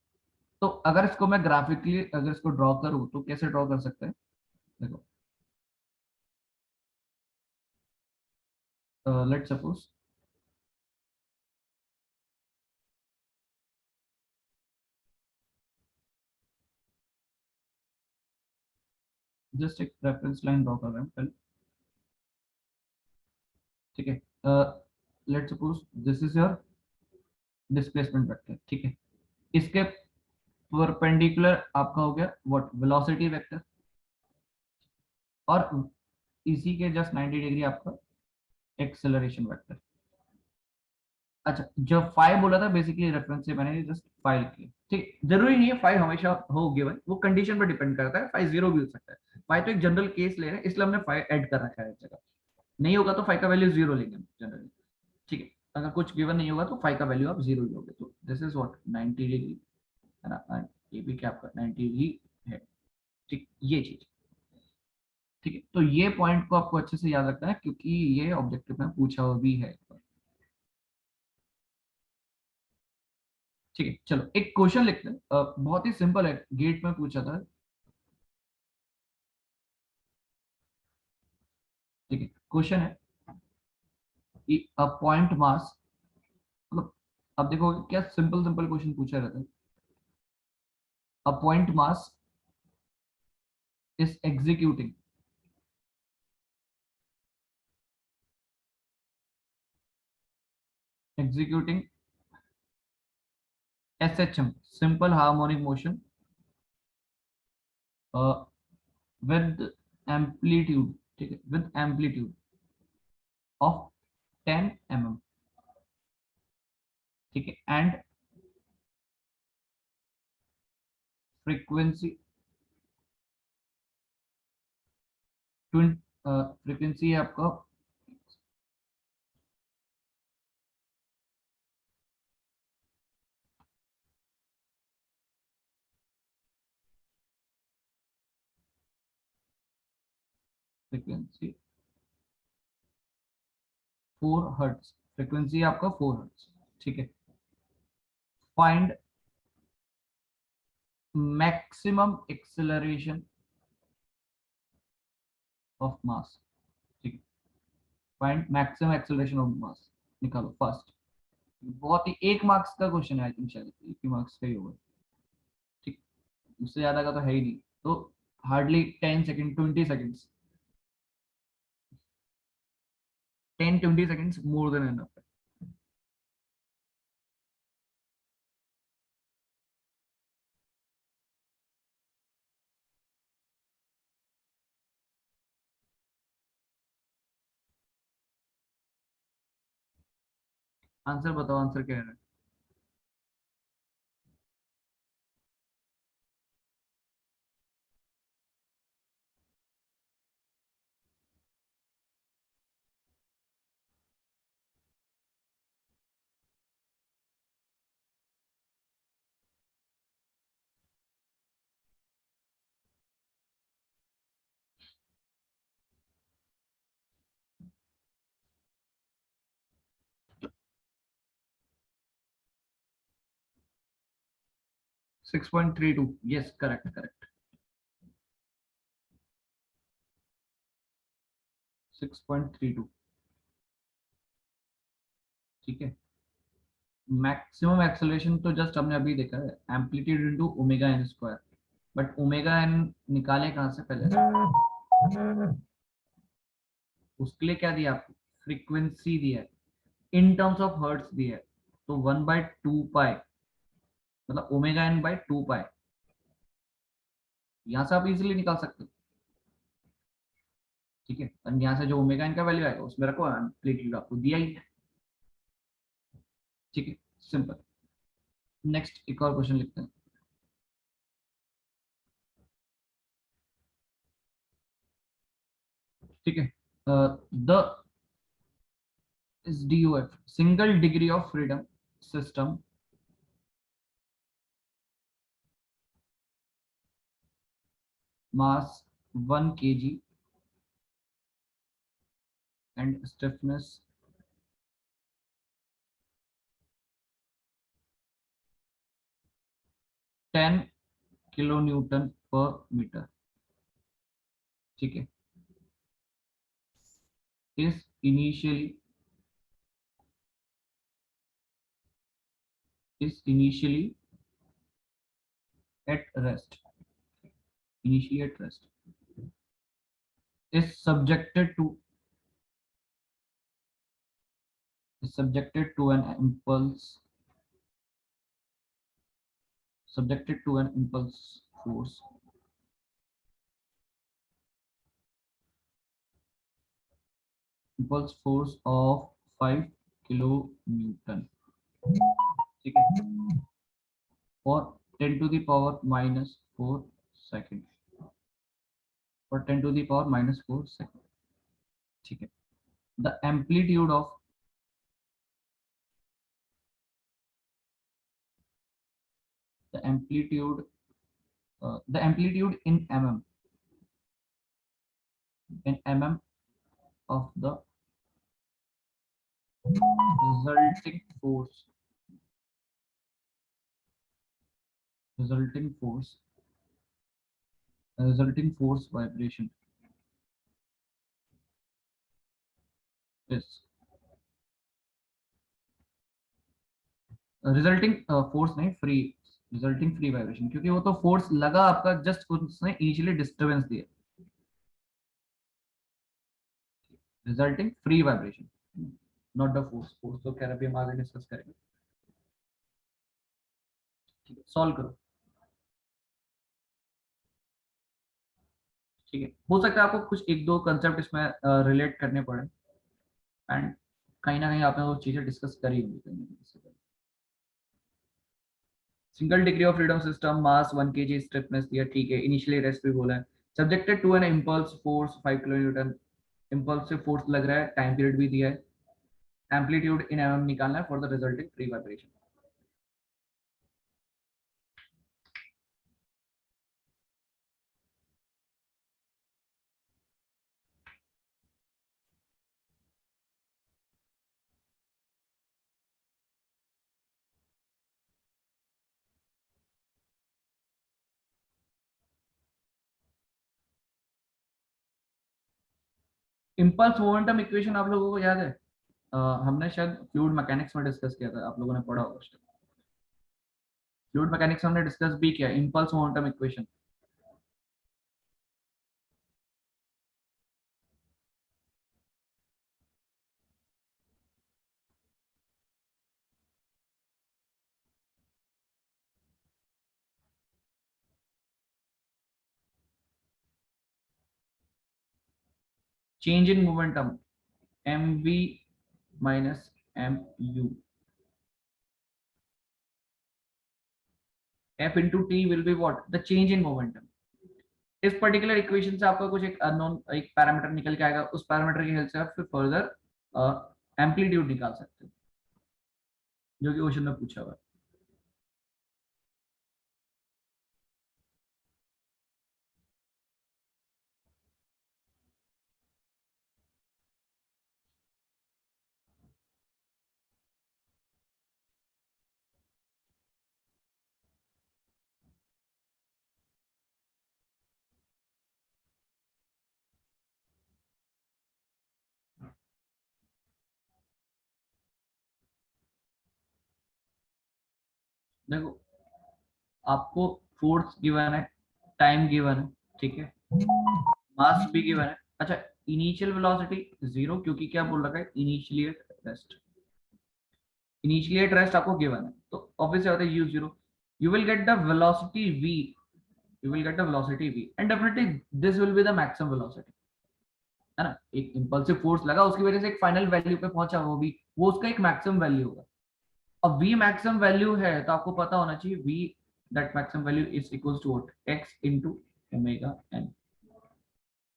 तो अगर इसको मैं ग्राफिकली अगर इसको ड्रॉ करूं तो कैसे ड्रॉ कर सकते हैं, देखो लेट्स सपोज जस्ट एक रेफरेंस लाइन ड्रॉ कर रहे हैं पहले, ठीक है। Let's suppose this is your displacement vector, ठीक है, इसके परपेंडिकुलर आपका हो गया व्हाट वेलोसिटी वेक्टर, और इसी के जस्ट 90 डिग्री आपका एक्सेलरेशन वेक्टर। अच्छा, जो फाइव बोला था बेसिकली रेफरेंस से मैंने जस्ट फाइव किया, ठीक, जरूरी नहीं है फाइव हमेशा हो गिवन, वो कंडीशन पर डिपेंड करता है, फाइव जीरो भी हो सकता है, फाइव तो एक जनरल केस ले रहे हैं इसलिए हमने फाइव ऐड कर रखा है इस जगह, नहीं होगा तो फाइव का वैल्यू जीरो लेंगे जनरली, ठीक है। अगर कुछ गिवन नहीं होगा तो फाइव का वैल्यू आप जीरो ही लोगे, तो दिस इज व्हाट 90 डिग्री है ना, and ये भी क्या आपका 90 डिग्री है, ठीक, ये चीज, ठीक है। तो ये पॉइंट को आपको अच्छे से याद रखना है क्योंकि ये ऑब्जेक्टिव में पूछा हुआ भी है, ठीक है। चलो एक क्वेश्चन लिखते हैं, बहुत ही सिंपल है, गेट में पूछा था, ठीक है। क्वेश्चन है कि अ पॉइंट मास, मतलब अब देखो क्या सिंपल सिंपल क्वेश्चन पूछा रहता है, a point mass is executing SHM, simple harmonic motion, with amplitude, ठीक है, विद एम्पलीट्यूड ऑफ 10 mm, ठीक है, एंड फ्रीक्वेंसी फ्रीक्वेंसी है आपका, फ्रीक्वेंसी 4 हर्ट्ज, फ्रीक्वेंसी आपका 4 हर्ट्ज, ठीक है। Find maximum acceleration of mass, ठीक है, find maximum acceleration of mass, निकालो फर्स्ट, बहुत ही 1 मार्क्स का क्वेश्चन है, आई थिंक शायद 1 ही मार्क्स का ही होगा, ठीक, उससे ज्यादा का तो है ही नहीं, तो hardly 10 second 20 seconds, 10-20 seconds more than enough है। आंसर बताओ, आंसर क्या है? 6.32, यस, करेक्ट करेक्ट, 6.32, ठीक है। मैक्सिमम एक्सेलरेशन तो जस्ट हमने अभी देखा है, amplitude into omega n square, but omega n निकाले कहाँ से पहले, उसके लिए क्या दिया आपको, फ्रीक्वेंसी दिया है, इन टर्म्स ऑफ हर्ट्स दिया है, तो 1/2 पाई, मतलब ओमेगा एन बाई 2 पाई, यहाँ से आप इजिली निकाल सकते हो, ठीक है, और यहाँ से जो ओमेगा एन का वैल्यू आएगा उसमें रखो, एम्पलीट्यूड आपको दिया ही है। ठीक है, सिंपल। नेक्स्ट एक और क्वेश्चन लिखते हैं। ठीक है, the is DOF single degree of freedom system mass 1 kg and stiffness 10 kilonewton per meter। ठीक है, is initially at rest, initially at rest, is subjected to an impulse, subjected to an impulse force of 5 kilonewton। ठीक है, और 10 to the power minus 4 second, और 10 to the power minus 4 second। ठीक है, the amplitude of the amplitude the amplitude in mm of the resulting force, resulting force resulting force vibration is resulting force नहीं, फ्री, रिजल्टिंग फ्री वाइब्रेशन, क्योंकि वो तो फोर्स लगा आपका, जस्ट उसने इनिशियली डिस्टरबेंस दिया। Resulting free vibration, not the force, force तो खैर अभी हम आगे डिस्कस करेंगे। ठीक है, सॉल्व करो। ठीक है, हो सकता है आपको कुछ एक दो कंसेप्ट इसमें रिलेट करने पड़े, एंड कहीं ना कहीं आपने वो चीजें डिस्कस करी होंगी कहीं ना कहीं। Single degree of freedom system, mass 1 kg, stiffness दिया, ठीक है, इनिशियली रेस्ट भी बोला है, subjected to an impulse force 5 kilonewton, impulse से फोर्स लग रहा है, टाइम पीरियड भी दिया है, एम्पलीट्यूड इन एमएम निकालना है for the resulting free vibration. Impulse momentum equation आप लोगों को याद है? हमने शायद फ्लूइड मैकेनिक्स में डिस्कस किया था, आप लोगों ने पढ़ा होगा। फ्लूइड मैकेनिक्स में हमने डिस्कस भी किया impulse momentum equation. Change in momentum m v minus m u, f into t will be what, the change in momentum. इस पर्टिकुलर इक्वेशन से आपका कुछ एक अननोन एक पैरामीटर निकल के आएगा, उस पैरामीटर की हेल्प से आप फिर फर्दर एम्पलीट्यूड निकाल सकते हो, जो कि क्वेश्चन में पूछा हुआ है। देखो, आपको फोर्स गिवन है, टाइम गिवन है, ठीक है, मास भी गिवन है। अच्छा, इनिशियल वेलोसिटी जीरो, क्योंकि क्या बोल रखा है, initially at rest, initially at rest आपको गिवन है, तो ऑब्वियसली होता है you zero, you will get the velocity v, you will get the velocity v, and definitely this will be the maximum velocity। है ना, एक इंपल्सिव फोर्स लगा, उसकी वजह से एक फाइनल वैल्यू पे पहुंचा, वो उसका एक मैक्सिमम वैल्यू होगा। अब v मैक्सिमम वैल्यू है तो आपको पता होना चाहिए v that maximum value is equal to what, x into omega n।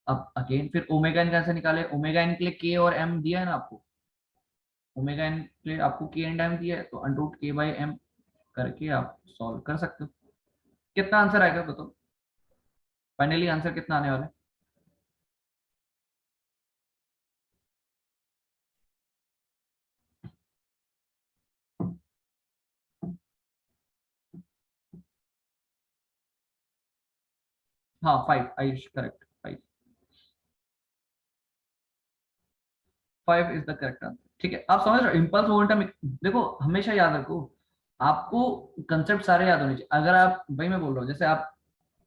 अब अगेन फिर ओमेगा n कैसे निकाले, ओमेगा n के लिए k और m दिया है ना आपको, ओमेगा n के लिए आपको k एंड m दिया है, तो under root k by m करके आप सॉल्व कर सकते हो। कितना आंसर आएगा बताओ, फाइनली आंसर कितना आने वाला है? हाँ 5, Ayush correct, 5, 5 is the correct answer. ठीक है, आप समझ रहे हो इम्पल्स मोमेंटम। देखो हमेशा याद रखो, आपको कंसेप्ट सारे याद होने चाहिए। अगर आप, भाई मैं बोल रहा हूँ, जैसे आप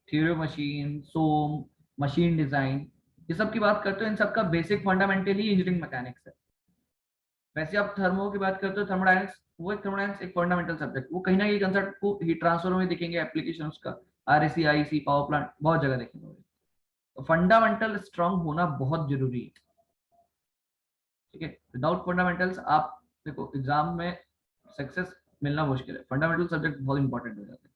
थ्योरी मशीन, सोम, मशीन डिजाइन, ये सब की बात करते हो, इन सब का बेसिक फंडामेंटली इंजीनियरिंग मैकेनिक्स है। वैसे आप थर्मो की बात करते हो, थर्मोडायनेमिक्स, वो एक थर्मोडायनेमिक्स एक फंडामेंटल सब्जेक्ट, वो कहीं ना कहीं कंसेप्ट को हीट ट्रांसफर में दिखेंगे, एप्लीकेशन उसका आरएसी, आईसी, पावर प्लांट, बहुत जगह देखेंगे। तो फंडामेंटल स्ट्रांग होना बहुत जरूरी है। ठीक है, विदाउट फंडामेंटल्स आप देखो एग्जाम में सक्सेस मिलना मुश्किल है। फंडामेंटल सब्जेक्ट बहुत इंपॉर्टेंट हो जाते हैं।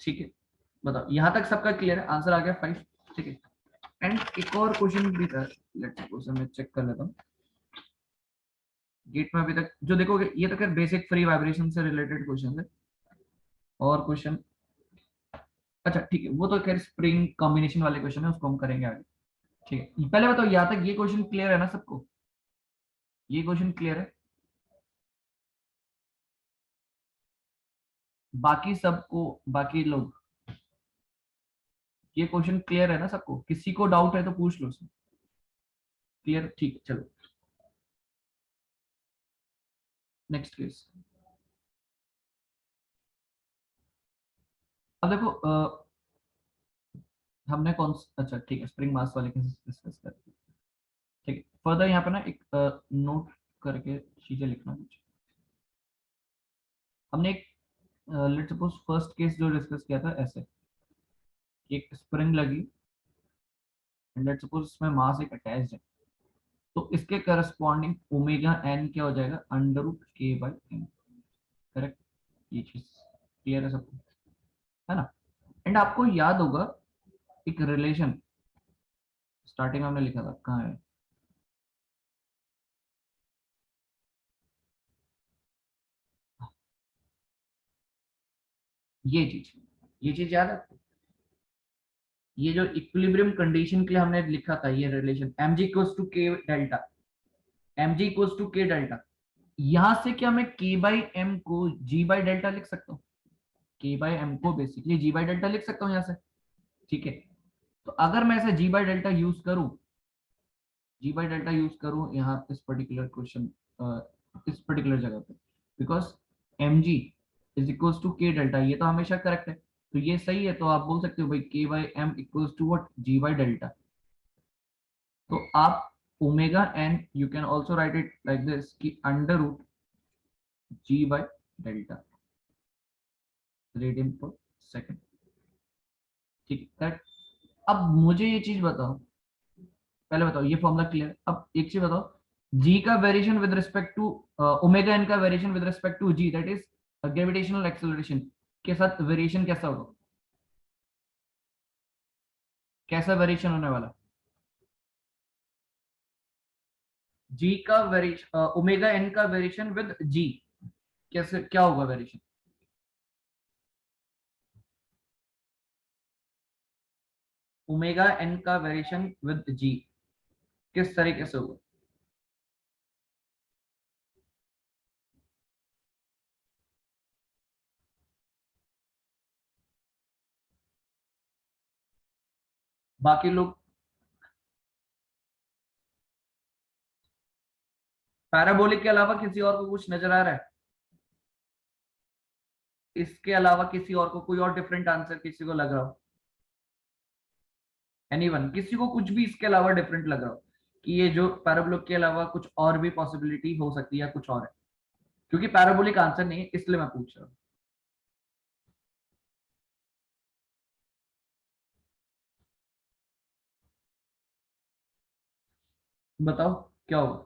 ठीक है, बताओ यहाँ तक सबका क्लियर है, आंसर आ गया 5। ठीक है, एंड एक और क्वेश्चन भी था, लेट्स सपोज मैं चेक कर लेता हूँ। गेट में अभी तक जो देखोगे, ये तो खैर बेसिक फ्री वाइब्रेशन से रिलेटेड क्वेश्चन है। और क्वेश्चन, अच्छा ठीक है, वो तो खैर स्प्रिंग कॉम्बिनेशन वाले क्वेश्चन है, उसको हम करेंगे आगे। ठीक है, पहले बताओ यहाँ तक ये क्वेश्चन क्लियर है ना सबको, ये क्वेश्चन क्लियर है? बाकी सबको, बाकी लोग, ये क्वेश्चन क्लियर है ना सबको? किसी को डाउट है तो पूछ लो। क्लियर, ठीक है, चलो नेक्स्ट केस। अब देखो हमने कौन, अच्छा ठीक है, स्प्रिंग मास वाले केसेस डिस्कस कर। ठीक है, फर्दर यहाँ पे ना एक नोट करके चीजें लिखना कुछ। हमने एक लेट्स सपोज फर्स्ट केस जो डिस्कस किया था ऐसे, कि एक स्प्रिंग लगी, लेट्स सपोज इसमें मास एक अटैच्ड है, तो इसके करस्पॉन्डिंग ओमेगा एन क्या हो जाएगा, under root K by N. Correct, ये चीज क्लियर है सबको, है ना? एंड आपको याद होगा एक रिलेशन स्टार्टिंग में हमने लिखा था, कहाँ है? ये चीज, ये चीज याद है? ये जो इक्विलिब्रियम कंडीशन के लिए हमने लिखा था, ये relation m g equals to k delta, m g equals to k delta. यहां से क्या मैं के बाई एम को जी बाई डेल्टा लिख सकता हूँ? के बाई एम को बेसिकली जी बाई डेल्टा लिख सकता हूँ यहाँ से। ठीक है, तो अगर मैं ऐसे जी बाई डेल्टा यूज करूँ, जी बाई डेल्टा यूज करूँ यहाँ इस पर्टिकुलर क्वेश्चन, इस पर्टिकुलर जगह पे, because m g is equals to k delta, ये तो हमेशा करेक्ट है, तो ये सही है। तो आप बोल सकते हो भाई k by m equals to what, g by delta. तो आप omega n you can also write it like this कि under root g by delta radian per second. ठीक है, अब मुझे ये चीज बताओ, पहले बताओ ये फॉर्मूला क्लियर। अब एक चीज बताओ, जी का variation with respect to omega n का variation with respect to g, that is gravitational acceleration के साथ वेरिएशन कैसा होगा, कैसा वेरिएशन होने वाला? जी का वेरिएशन, ओमेगा एन का वेरिएशन विद जी, कैसे क्या होगा वेरिएशन? ओमेगा एन का वेरिएशन विद जी किस तरीके से होगा? बाकी लोग, पैराबोलिक के अलावा किसी और को कुछ नजर आ रहा है? इसके अलावा किसी और को कोई और डिफरेंट आंसर किसी को लग रहा हो? एनीवन, किसी को कुछ भी इसके अलावा डिफरेंट लग रहा हो कि ये जो पैराबोलिक के अलावा कुछ और भी पॉसिबिलिटी हो सकती है, कुछ और है? क्योंकि पैराबोलिक आंसर नहीं है इसलिए मैं पूछ रहा हूँ। बताओ क्या होगा।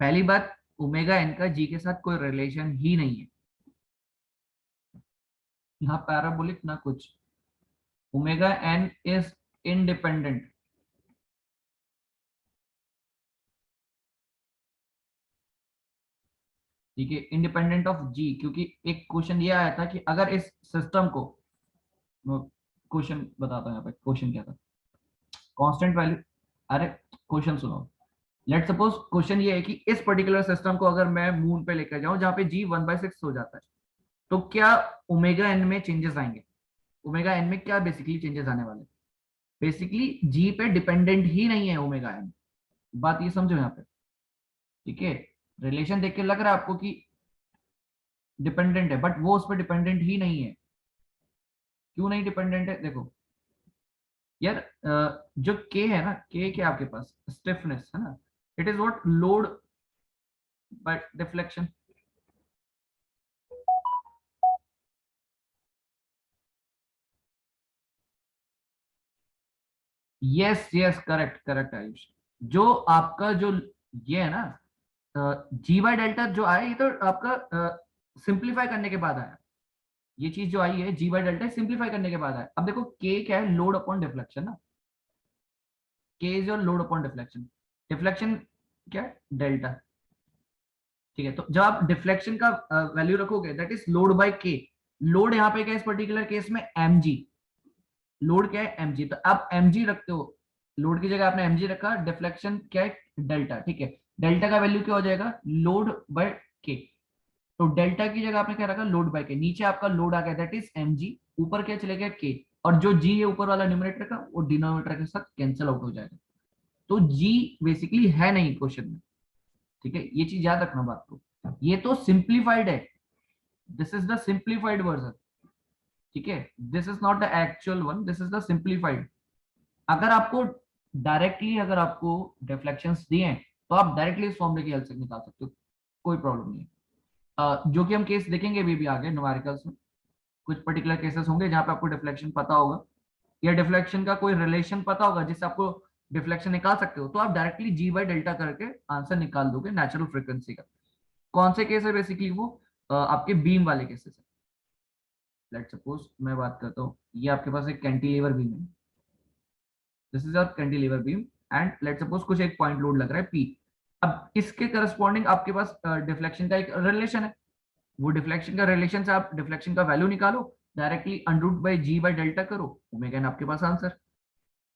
पहली बात, ओमेगा एन का जी के साथ कोई रिलेशन ही नहीं है, यहाँ पैराबोलिक ना कुछ। Omega N is independent. ठीक है, इंडिपेंडेंट ऑफ जी, क्योंकि एक क्वेश्चन ये आया था कि अगर इस सिस्टम को, क्वेश्चन बताता हूँ यहाँ पे क्वेश्चन क्या था, कांस्टेंट वैल्यू। अरे क्वेश्चन सुनो। लेट सपोज क्वेश्चन ये है कि इस पर्टिकुलर सिस्टम को अगर मैं मून पे लेकर जाऊं जहां पे जी 1/6 हो जाता है, तो क्या ओमेगा एन में चेंजेस आएंगे? ओमेगा एन में क्या बेसिकली चेंजेस आने वाले? बेसिकली जी पे डिपेंडेंट ही नहीं है ओमेगा एन। बात ये समझो यहाँ पे। ठीक है, रिलेशन देख के लग रहा है आपको कि डिपेंडेंट है, बट वो उस पर डिपेंडेंट ही नहीं है। क्यों नहीं डिपेंडेंट है, देखो यार, जो के है ना, के क्या आपके पास स्टिफनेस है ना, it is what load bye deflection. Yes yes, correct correct Ayush. जो आपका जो ये है ना, जी बाई डेल्टा जो आया, ये तो आपका सिंप्लीफाई करने के बाद आया। ये चीज जो आई है जी बाई डेल्टा सिंप्लीफाई करने के बाद आया। अब देखो के क्या है, लोड अपॉन डिफ्लेक्शन ना। के is your load upon deflection. Deflection क्या है, डेल्टा। ठीक है, तो जब आप डिफ्लेक्शन का वैल्यू रखोगे, दैट इज लोड बाय के। लोड यहाँ पे क्या है इस पर्टिकुलर केस में, एम जी। लोड क्या है, एम जी, तो आप एम जी रखते हो, लोड की जगह आपने एम जी रखा, डिफ्लेक्शन क्या है, डेल्टा। ठीक है, डेल्टा का वैल्यू क्या हो जाएगा, लोड बाय के। तो डेल्टा की जगह आपने क्या रखा, लोड बाय के। नीचे आपका लोड आ गया, दैट इज एम जी। ऊपर क्या चले गया, के। और जो जी है ऊपर वाला न्यूमरेटर का, वो डिनोमिनेटर के साथ कैंसिल आउट हो जाएगा। तो जी बेसिकली है नहीं क्वेश्चन में। ठीक है, ये चीज याद रखना बात को। ये तो सिंप्लीफाइड है, this is the simplified version. ठीक है, this is not the actual one, this is the simplified. अगर आपको डायरेक्टली, अगर आपको डिफ्लेक्शंस दिए हैं, तो आप डायरेक्टली इस फॉर्मूले की हेल्प से निकाल सकते हो, कोई प्रॉब्लम नहीं है। जो कि हम केस देखेंगे भी आगे न्यूमेरिकल्स में। कुछ पर्टिकुलर केसेस होंगे जहां पे आपको डिफ्लेक्शन पता होगा, या डिफ्लेक्शन का कोई रिलेशन पता होगा जिससे आपको डिफ्लेक्शन निकाल सकते हो, तो आप डायरेक्टली जी बाई डेल्टा करके आंसर निकाल दोगे नेचुरल फ्रीक्वेंसी का। कौन से केस है बेसिकली वो, आपके बीम वाले केसेस है। लेट सपोज मैं बात करता हूँ, ये आपके पास एक कैंटिलीवर बीम है, this is our cantilever beam. And let suppose कुछ एक पॉइंट लोड लग रहा है पी। अब इसके करस्पॉन्डिंग आपके पास डिफ्लेक्शन का एक रिलेशन है। वो डिफ्लेक्शन का रिलेशन से आप डिफ्लेक्शन का वैल्यू निकालो, directly under root by g by delta करो, ओमेगा एन आपके पास आंसर।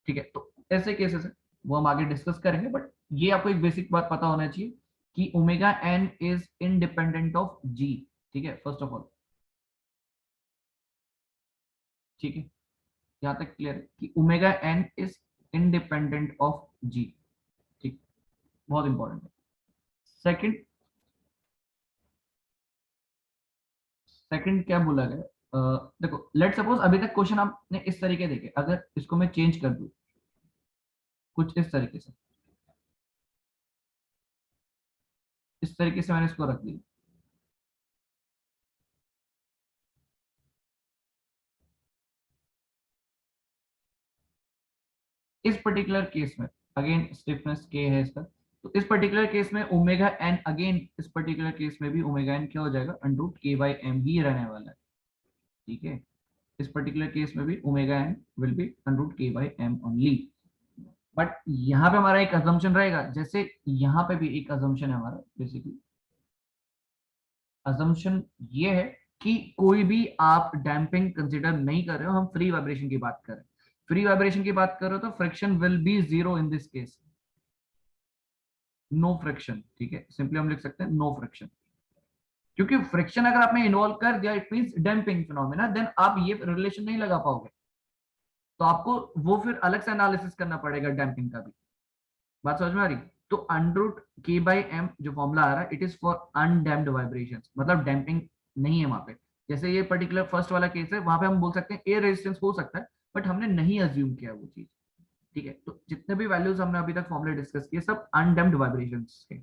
ठीक है, तो ऐसे केसेस है, वो हम आगे डिस्कस करेंगे, बट ये आपको एक बेसिक बात पता होना चाहिए कि omega N is independent of g. ठीक है, फर्स्ट ऑफ ऑल। ठीक है, यहाँ तक क्लियर है कि omega N is independent of g. ठीक, बहुत इंपॉर्टेंट है। सेकंड, सेकंड क्या बोला गया, देखो लेट सपोज अभी तक क्वेश्चन आपने इस तरीके देखे, अगर इसको मैं चेंज कर दूं कुछ इस तरीके से, इस तरीके से मैंने इसको रख दिया। इस पर्टिकुलर केस में अगेन स्टिफनेस के है इसका, तो इस पर्टिकुलर केस में ओमेगा एन, अगेन इस पर्टिकुलर केस में भी ओमेगा एन क्या हो जाएगा, अंडरूट के बाई एम ही रहने वाला है। ठीक है, इस पर्टिकुलर केस में भी omega n will be under root k by m only. But यहाँ पे हमारा एक अजम्पशन रहेगा, जैसे यहाँ पे भी एक अजम्पशन है हमारा, बेसिकली अजम्पशन ये है कि कोई भी आप डैम्पिंग कंसिडर नहीं कर रहे हो, हम फ्री वाइब्रेशन की बात कर रहे हैं। फ्री वाइब्रेशन की बात कर रहे हो तो friction will be zero in this case, no friction. ठीक है, सिंपली हम लिख सकते हैं नो फ्रिक्शन, क्योंकि फ्रिक्शन अगर आपने इन्वॉल्व कर दिया, it means damping phenomena, then आप ये रिलेशन नहीं लगा पाओगे। तो आपको वो फिर अलग से एनालिसिस करना पड़ेगा डैम्पिंग का भी। बात समझ में आ रही? तो अंडरूट के बाई एम जो फॉर्मूला आ रहा है, it is for undamped vibration, मतलब डैम्पिंग नहीं है वहां पे। जैसे ये पर्टिकुलर फर्स्ट वाला केस है, वहां पे हम बोल सकते हैं एयर रेजिस्टेंस हो सकता है, बट हमने नहीं अज्यूम किया वो चीज। ठीक है, तो जितने भी वैल्यूज हमने अभी तक फॉर्मूले डिस्कस किए सब अनडैम्प्ड वाइब्रेशंस के,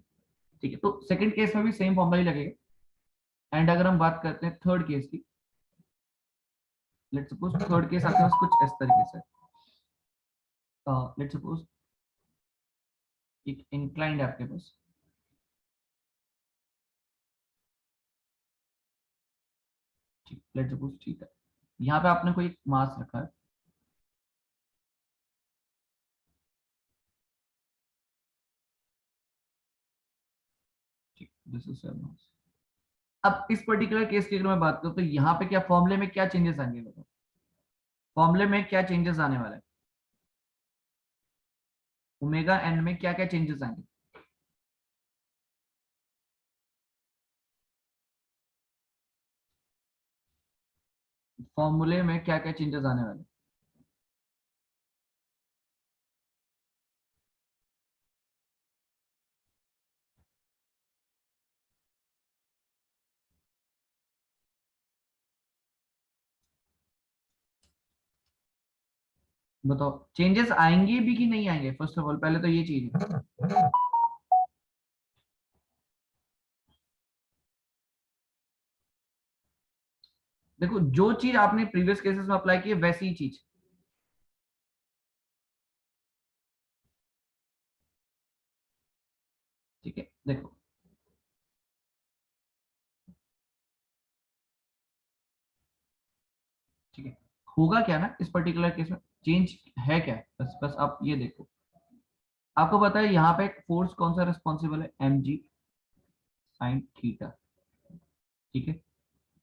ठीक है। तो सेकंड केस में भी सेम फॉर्मूला ही लगेगा। एंड अगर हम बात करते हैं थर्ड केस की, लेट्स सपोज थर्ड केस आपके पास कुछ इस तरीके से, लेट्स सपोज एक इंक्लाइंड है आपके पास, ठीक, लेट्स सपोज, ठीक है, यहाँ पे आपने कोई मास रखा है, ठीक, दिस इज मास। अब इस पर्टिकुलर केस की अगर मैं बात करूं तो यहाँ पे क्या फॉर्मूले में क्या चेंजेस आएंगे, बताओ फॉर्मूले में क्या चेंजेस आने वाले हैं, ओमेगा एन में क्या क्या चेंजेस आएंगे। फॉर्मूले में क्या क्या चेंजेस आने वाले हैं? बताओ चेंजेस आएंगे भी कि नहीं आएंगे, फर्स्ट ऑफ ऑल पहले तो ये चीज है। देखो जो चीज आपने प्रीवियस केसेस में अप्लाई की है वैसी ही चीज, ठीक है, देखो, ठीक है, होगा क्या ना इस पर्टिकुलर केस में, चेंज है क्या, बस बस आप ये देखो, आपको पता है यहाँ पे फोर्स कौन सा रिस्पॉन्सिबल है, एम जी साइन थीटा, ठीक है।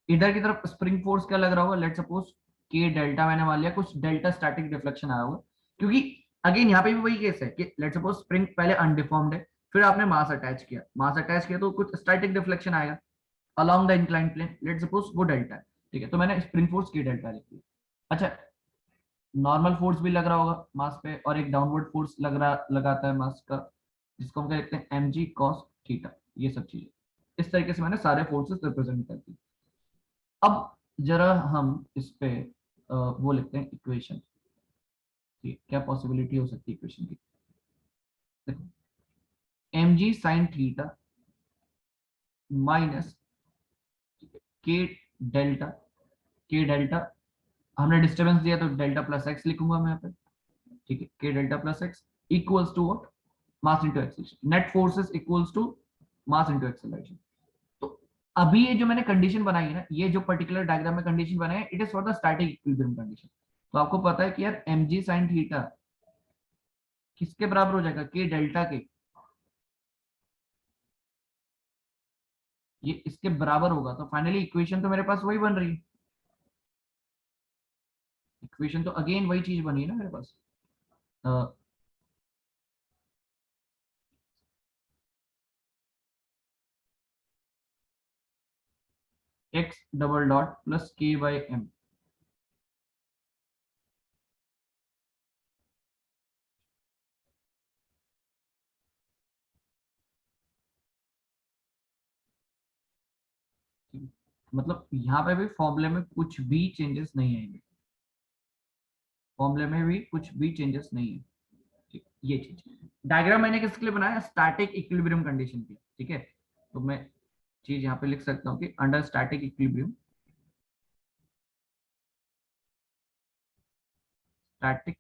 इधर की तरफ स्प्रिंग फोर्स क्या लग रहा होगा, लेट सपोज के डेल्टा, मैंने मान लिया कुछ डेल्टा स्टैटिक डिफ्लेक्शन आया होगा, क्योंकि अगेन यहाँ पे भी वही केस है कि लेट सपोज स्प्रिंग पहले अनडिफॉर्म्ड है, फिर आपने मास अटैच किया तो कुछ स्टैटिक डिफ्लेक्शन आएगा along the inclined plane, let suppose वो डेल्टा है, ठीक है, तो मैंने स्प्रिंग फोर्स के डेल्टा लिख दिया। अच्छा, नॉर्मल फोर्स भी लग रहा होगा मास पे, और एक डाउनवर्ड फोर्स लगाता है मास का, जिसको हम कहते हैं एम जी कॉस थीटा, ये सब चीजें इस तरीके से मैंने सारे फोर्सेस रिप्रेजेंट कर दी। अब जरा हम इस पे वो लिखते हैं इक्वेशन, ठीक, क्या पॉसिबिलिटी हो सकती है इक्वेशन की, देखो m g sine theta minus k delta, k delta हमने डिस्टर्बेंस दिया तो डेल्टा प्लस एक्स लिखूंगा मैं यहाँ पे, ठीक है, k delta plus x equals to what, mass into acceleration, net forces equals to mass into acceleration. तो अभी ये जो मैंने कंडीशन बनाई है ना, ये जो पर्टिकुलर डायग्राम में कंडीशन बनाई है, it is for the static equilibrium condition. तो आपको पता है कि यार एम जी साइन थीटा किसके बराबर हो जाएगा, के डेल्टा के, ये इसके बराबर होगा, तो फाइनली इक्वेशन तो मेरे पास वही बन रही है, इक्वेशन तो अगेन वही चीज बनी है ना मेरे पास, x double dot plus k by M, मतलब यहाँ पे भी फॉर्मूले में कुछ भी चेंजेस नहीं आएंगे, फॉर्मूले में भी कुछ भी चेंजेस नहीं है, ठीक, ये चीज डायग्राम मैंने किसके लिए बनाया, स्टैटिक इक्विलिब्रियम कंडीशन के, ठीक है। तो मैं चीज यहाँ पे लिख सकता हूँ कि under static equilibrium, static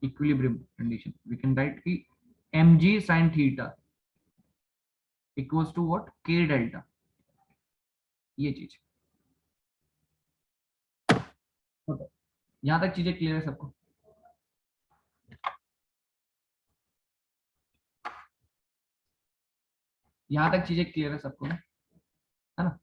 equilibrium condition we can write कि m g sine theta equals to what, k delta, ये चीज, यहाँ तक चीजें क्लियर है सबको, यहाँ तक चीजें क्लियर है सबको, है ना,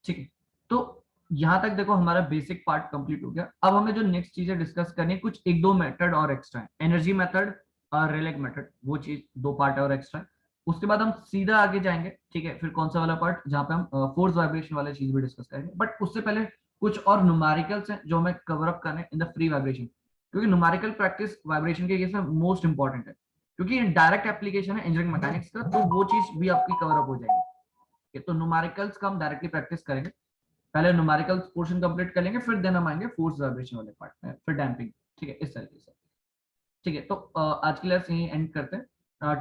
ठीक है। तो यहाँ तक देखो हमारा बेसिक पार्ट कंप्लीट हो गया। अब हमें जो नेक्स्ट चीजें डिस्कस करनी है, कुछ एक दो मेथड और एक्स्ट्रा है, एनर्जी मेथड और रेलेग मेथड, वो चीज दो पार्ट है और एक्स्ट्रा है। उसके बाद हम सीधा आगे जाएंगे, ठीक है, फिर कौन सा वाला पार्ट जहाँ पे हम फोर्स वाइब्रेशन वाला चीज भी डिस्कस करेंगे, बट उससे पहले कुछ और न्यूमेरिकल्स हैं जो हमें कवर अप करने इन द फ्री वाइब्रेशन, क्योंकि न्यूमेरिकल प्रैक्टिस वाइब्रेशन के केस में मोस्ट इंपॉर्टेंट है, क्योंकि डायरेक्ट एप्लीकेशन है इंजीनियरिंग मैकेनिक्स का, तो वो चीज भी आपकी कवर अप हो जाएगी, ठीक है। तो न्यूमेरिकल्स का हम डायरेक्टली प्रैक्टिस करेंगे, पहले न्यूमेरिकल पोर्शन कंप्लीट कर लेंगे, फिर देन हम आएंगे फोर्स वाइब्रेशन वाले पार्ट में, फिर डैम्पिंग, ठीक है, इस तरीके से। ठीक है, तो आज की क्लास यही एंड करते हैं।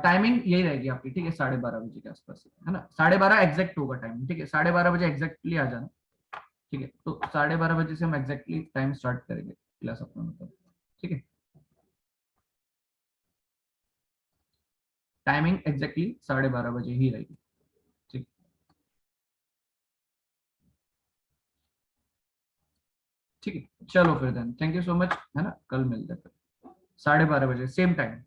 टाइमिंग यही रहेगी आपकी, ठीक है, 12:30 बजे के आसपास, है ना, 12:30 एग्जैक्ट होगा टाइम, ठीक है, 12:30 बजे एग्जैक्टली आ जाना। ठीक है, तो 12:30 बजे से हम एग्जैक्टली टाइम स्टार्ट करेंगे क्लास अपना, मतलब, ठीक है, टाइमिंग एग्जैक्टली 12:30 बजे ही रहेगी। ठीक, ठीक है, चलो फिर then, thank you so much, है ना, कल मिलते हैं फिर 12:30 बजे सेम टाइम।